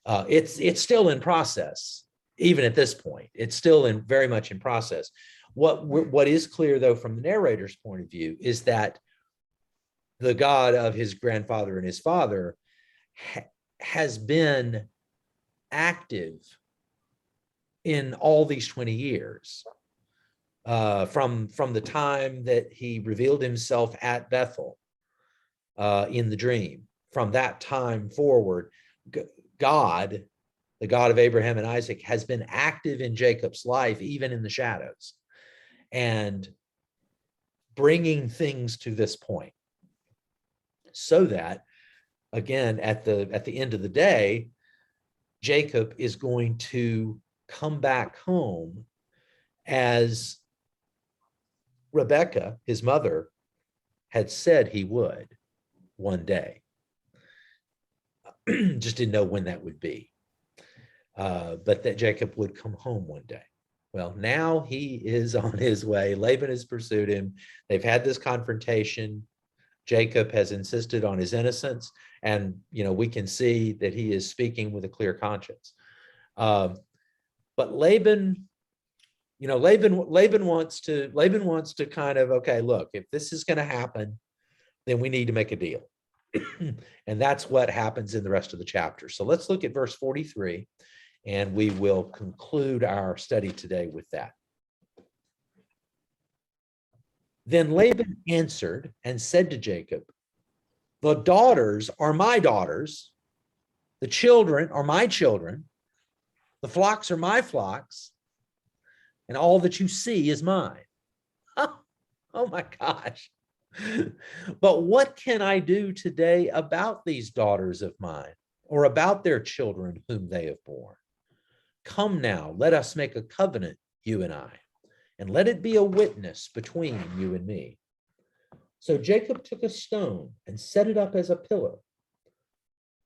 It's still in process, even at this point. It's still very much in process. What is clear, though, from the narrator's point of view, is that the God of his grandfather and his father has been active in all these 20 years, from the time that he revealed himself at Bethel in the dream. From that time forward, God, the God of Abraham and Isaac, has been active in Jacob's life, even in the shadows, and bringing things to this point, so that, again, at the end of the day, Jacob is going to come back home as Rebekah, his mother, had said he would one day. Just didn't know when that would be. But that Jacob would come home one day. Well, now he is on his way. Laban has pursued him. They've had this confrontation. Jacob has insisted on his innocence, and we can see that he is speaking with a clear conscience. But Laban wants to kind of, okay, look, if this is going to happen, then we need to make a deal. And that's what happens in the rest of the chapter. So let's look at verse 43, and we will conclude our study today with that. Then Laban answered and said to Jacob, "The daughters are my daughters, the children are my children, the flocks are my flocks, and all that you see is mine." Oh my gosh. But what can I do today about these daughters of mine, or about their children whom they have borne? Come now, let us make a covenant, you and I, and let it be a witness between you and me. So Jacob took a stone and set it up as a pillar.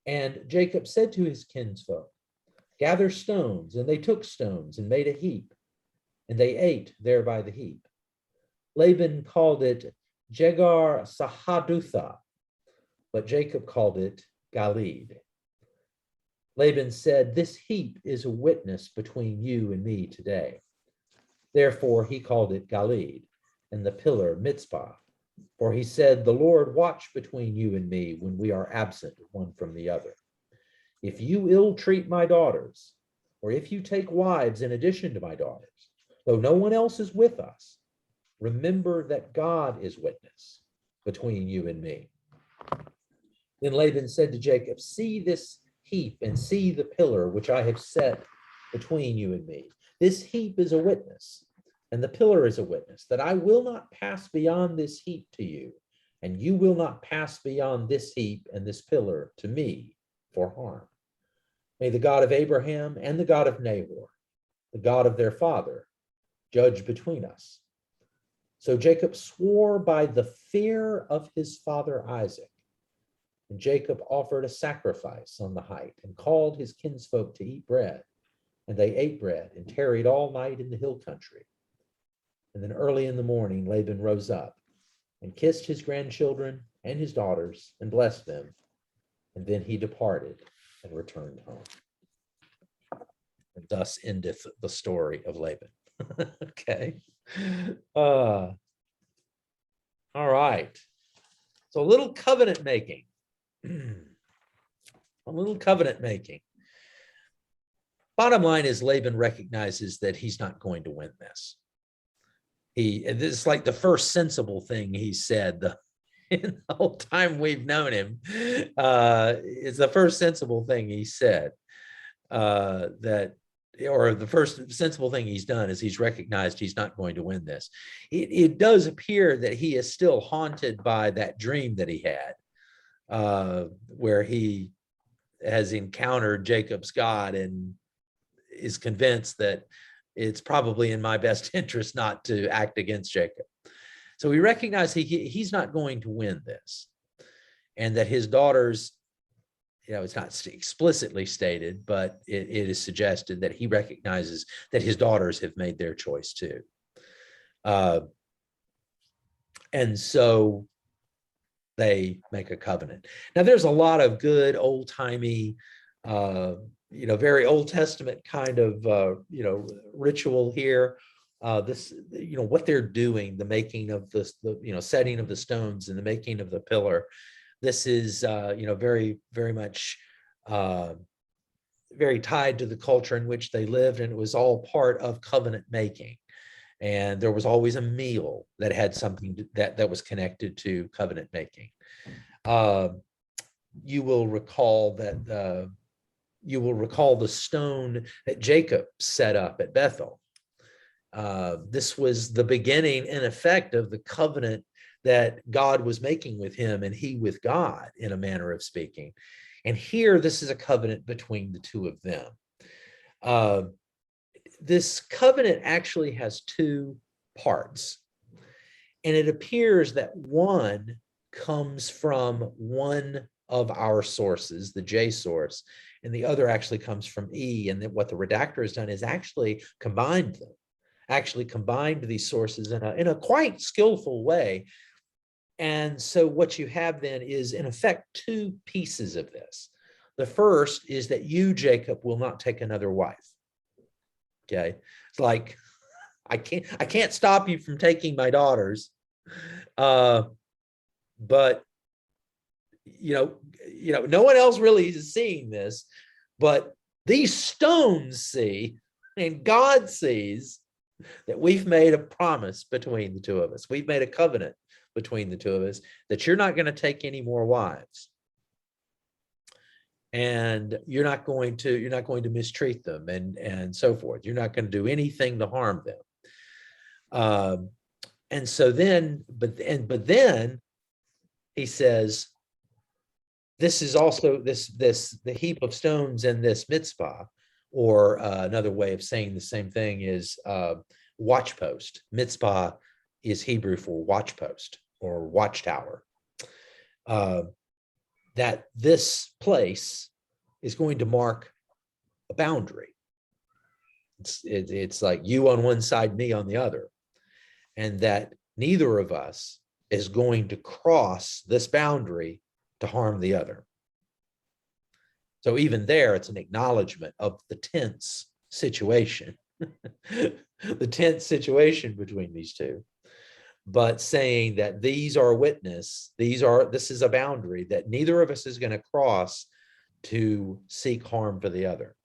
And Jacob said to his kinsfolk, "Gather stones." And they took stones and made a heap, and they ate there by the heap. Laban called it Jegar Sahadutha, but Jacob called it Galid. Laban said, "This heap is a witness between you and me today." Therefore he called it Galid, and the pillar Mitzpah. For he said, "The Lord watch between you and me when we are absent one from the other. If you ill-treat my daughters, or if you take wives in addition to my daughters, though no one else is with us, remember that God is witness between you and me." Then Laban said to Jacob, "See this heap and see the pillar which I have set between you and me. This heap is a witness, and the pillar is a witness, that I will not pass beyond this heap to you, and you will not pass beyond this heap and this pillar to me for harm. May the God of Abraham and the God of Nahor, the God of their father, judge between us." So Jacob swore by the fear of his father Isaac. And Jacob offered a sacrifice on the height and called his kinsfolk to eat bread. And they ate bread and tarried all night in the hill country. And then early in the morning, Laban rose up and kissed his grandchildren and his daughters and blessed them. And then he departed and returned home. And thus endeth the story of Laban. Okay. All right. So a little covenant making. A little covenant making. Bottom line is Laban recognizes that he's not going to win this. This is like the first sensible thing he said in the whole time we've known him. It's the first sensible thing he said, or the first sensible thing he's done is he's recognized he's not going to win this. It does appear that he is still haunted by that dream that he had, where he has encountered Jacob's God and is convinced that it's probably in my best interest not to act against Jacob. So we recognize he's not going to win this, and that his daughters, it's not explicitly stated, but it is suggested that he recognizes that his daughters have made their choice too. And so they make a covenant. Now, there's a lot of good old-timey, very Old Testament kind of, ritual here. What they're doing, the making of this, setting of the stones and the making of the pillar. This is, very, very much, very tied to the culture in which they lived, and it was all part of covenant making. And there was always a meal that had something that was connected to covenant making. You will recall that the stone that Jacob set up at Bethel. This was the beginning, in effect, of the covenant that God was making with him and he with God, in a manner of speaking. And here, this is a covenant between the two of them. This covenant actually has two parts, and it appears that one comes from one of our sources, the J source, and the other actually comes from E. And that what the redactor has done is actually combined these sources in a quite skillful way. And so what you have then is, in effect, two pieces of this. The first is that you, Jacob, will not take another wife. Okay, it's like, I can't stop you from taking my daughters, but no one else really is seeing this, but these stones see, and God sees that we've made a promise between the two of us. We've made a covenant between the two of us that you're not going to take any more wives. And you're not going to mistreat them and so forth. You're not going to do anything to harm them. And so then, but then he says, this is also the heap of stones in this mitzvah, or another way of saying the same thing is watchpost. Mitzvah is Hebrew for watchpost or watchtower. That this place is going to mark a boundary. It's like you on one side, me on the other, and that neither of us is going to cross this boundary to harm the other. So even there, it's an acknowledgement of the tense situation, the tense situation between these two. But saying that these are a witness, this is a boundary that neither of us is going to cross to seek harm for the other.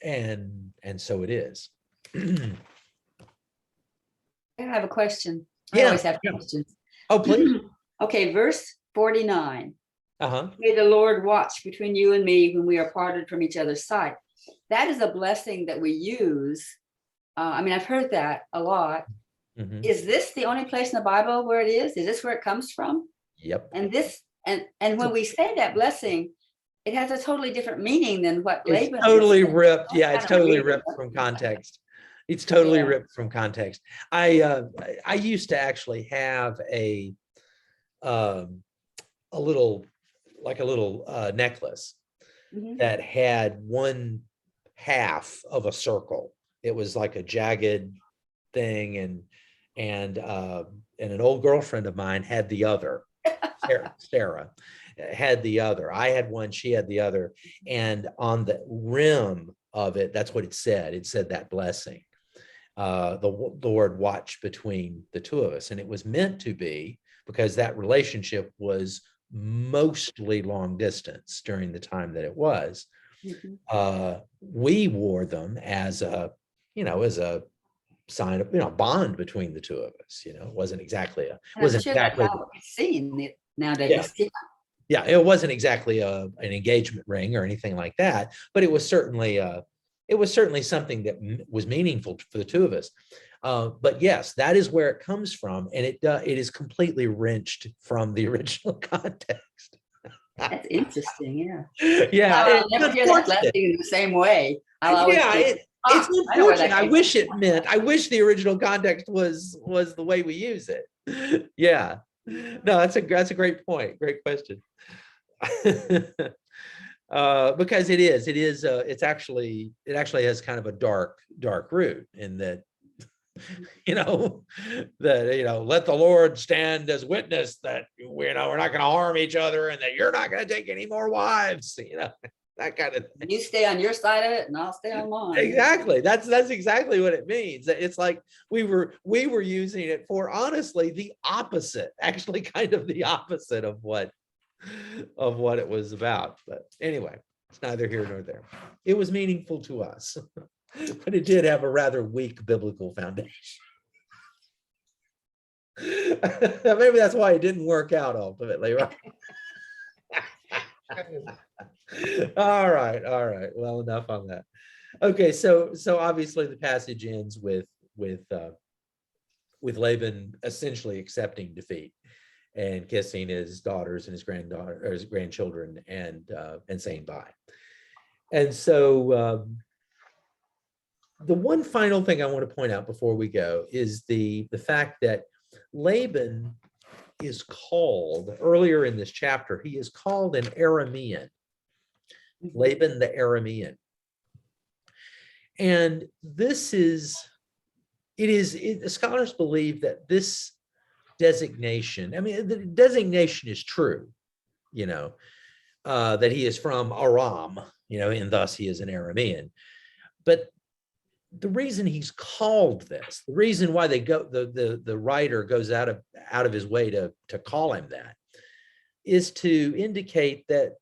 And so it is. I have a question. Yeah, I always have questions. Oh, please. Okay, verse 49. Uh-huh. May the Lord watch between you and me when we are parted from each other's sight. That is a blessing that we use. I've heard that a lot. Mm-hmm. Is this the only place in the Bible where it is? Is this where it comes from? Yep. And when we say that blessing, it has a totally different meaning than what Laban. It's totally ripped. Yeah, it's totally ripped from context. It's totally ripped from context. I used to actually have a little necklace that had one half of a circle. It was like a jagged thing, and an old girlfriend of mine had the other. Sarah had the other. I had one, she had the other, and on the rim of it, that's what it said. It said that blessing. The Lord watched between the two of us, and it was meant to be, because that relationship was mostly long distance during the time that it was. We wore them as a sign of bond between the two of us. It wasn't exactly seen it nowadays. Yeah, it wasn't exactly an engagement ring or anything like that, but it was certainly something that was meaningful for the two of us. But yes, that is where it comes from, and it is completely wrenched from the original context. That's interesting, yeah. Yeah, I'll it's never hear that unfortunate. lesson in the same way. I'll always Yeah, think, it's I know where that unfortunate. I came wish it meant, I wish the original context was the way we use it. Yeah. No, that's a great point. Great question. Because it actually has kind of a dark root in that, let the Lord stand as witness that, we're not going to harm each other and that you're not going to take any more wives, that kind of thing. You stay on your side of it and I'll stay on mine. Exactly. That's exactly what it means. It's like we were using it for, honestly, the opposite, actually kind of the opposite of what it was about. But anyway, it's neither here nor there. It was meaningful to us, but it did have a rather weak biblical foundation. Maybe that's why it didn't work out ultimately, right? All right. Well, enough on that. Okay, so obviously the passage ends with Laban essentially accepting defeat and kissing his daughters and his grandchildren and saying bye. And so the one final thing I want to point out before we go is the fact that Laban is called, earlier in this chapter, he is called an Aramean. Laban the Aramean. And the scholars believe that this designation, the designation is true, that he is from Aram, and thus he is an Aramean. But the reason he's called this, the reason why the writer goes out of his way to call him that, is to indicate that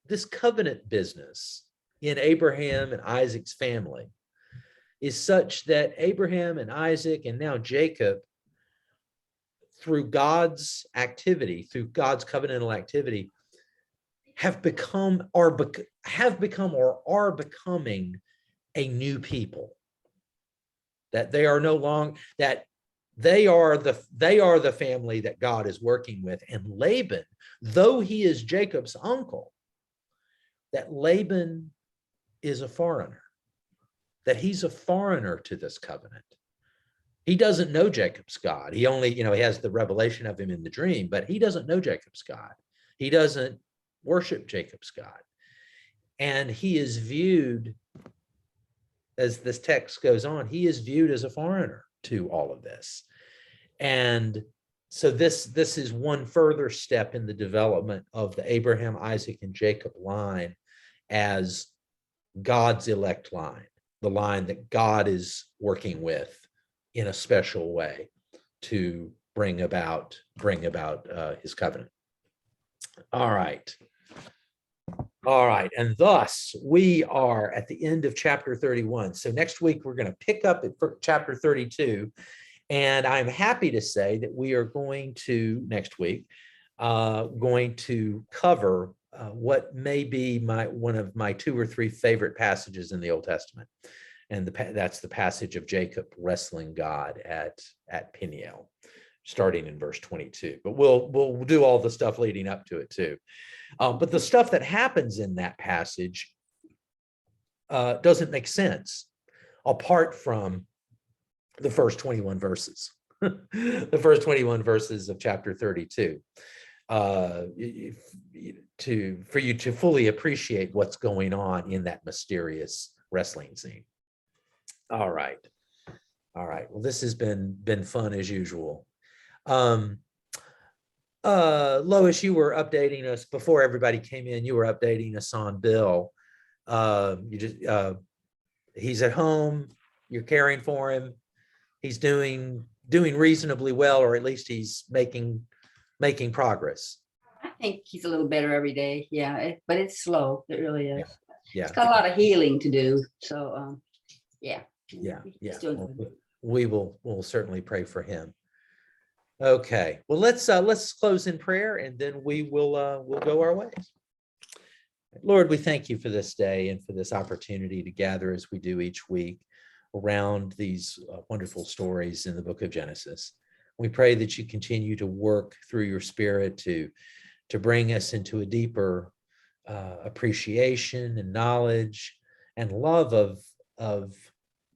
this covenant business in Abraham and Isaac's family is such that Abraham and Isaac and now Jacob, through God's activity, through God's covenantal activity, have become or are becoming a new people. That they are no longer, that they are the family that God is working with. And Laban, though he is Jacob's uncle, that Laban is a foreigner, that he's a foreigner to this covenant. He doesn't know Jacob's God. He only, he has the revelation of him in the dream, but he doesn't know Jacob's God. He doesn't worship Jacob's God. And he is viewed, as this text goes on, he is viewed as a foreigner to all of this. And so this is one further step in the development of the Abraham, Isaac, and Jacob line as God's elect line, the line that God is working with in a special way to bring about his covenant. All right. And thus we are at the end of chapter 31. So next week we're going to pick up at chapter 32. And I'm happy to say that we are going to, next week, going to cover what may be one of my 2 or 3 favorite passages in the Old Testament. And that's the passage of Jacob wrestling God at Peniel, starting in verse 22. But we'll do all the stuff leading up to it too. But the stuff that happens in that passage doesn't make sense apart from the first 21 verses. The first 21 verses of chapter 32. For you to fully appreciate what's going on in that mysterious wrestling scene. All right. Well, this has been fun as usual. Lois, you were updating us before everybody came in. You were updating us on Bill. He's at home. You're caring for him. He's doing reasonably well, or at least he's making progress. I think he's a little better every day. Yeah, but it's slow. It really is. Yeah. It's got a lot of healing to do. So, yeah. He's doing good. We'll certainly pray for him. Okay. Well, let's close in prayer, and then we'll go our ways. Lord, we thank you for this day and for this opportunity to gather as we do each week around these wonderful stories in the book of Genesis. We pray that you continue to work through your Spirit to to bring us into a deeper appreciation and knowledge and love of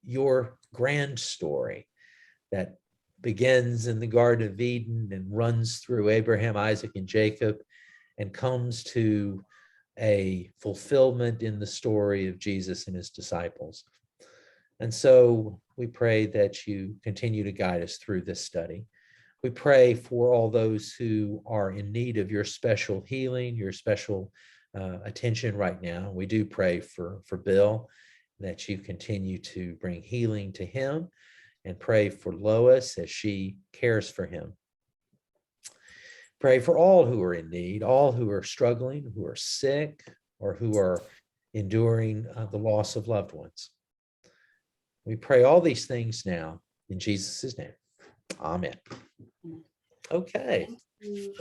your grand story that begins in the Garden of Eden and runs through Abraham, Isaac, and Jacob, and comes to a fulfillment in the story of Jesus and his disciples. And so we pray that you continue to guide us through this study. We pray for all those who are in need of your special healing, your special attention right now. We do pray for Bill, that you continue to bring healing to him, and pray for Lois as she cares for him. Pray for all who are in need, all who are struggling, who are sick, or who are enduring the loss of loved ones. We pray all these things now in Jesus' name. Amen. Okay.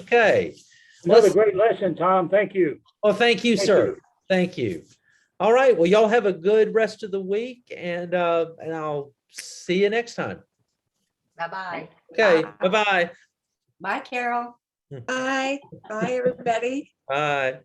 Okay. Another great lesson, Tom. Thank you. Well, thank you, sir. Thank you. All right. Well, y'all have a good rest of the week, and I'll see you next time. Bye-bye. Okay. Bye-bye. Bye, Carol. Bye. Bye, everybody. Bye.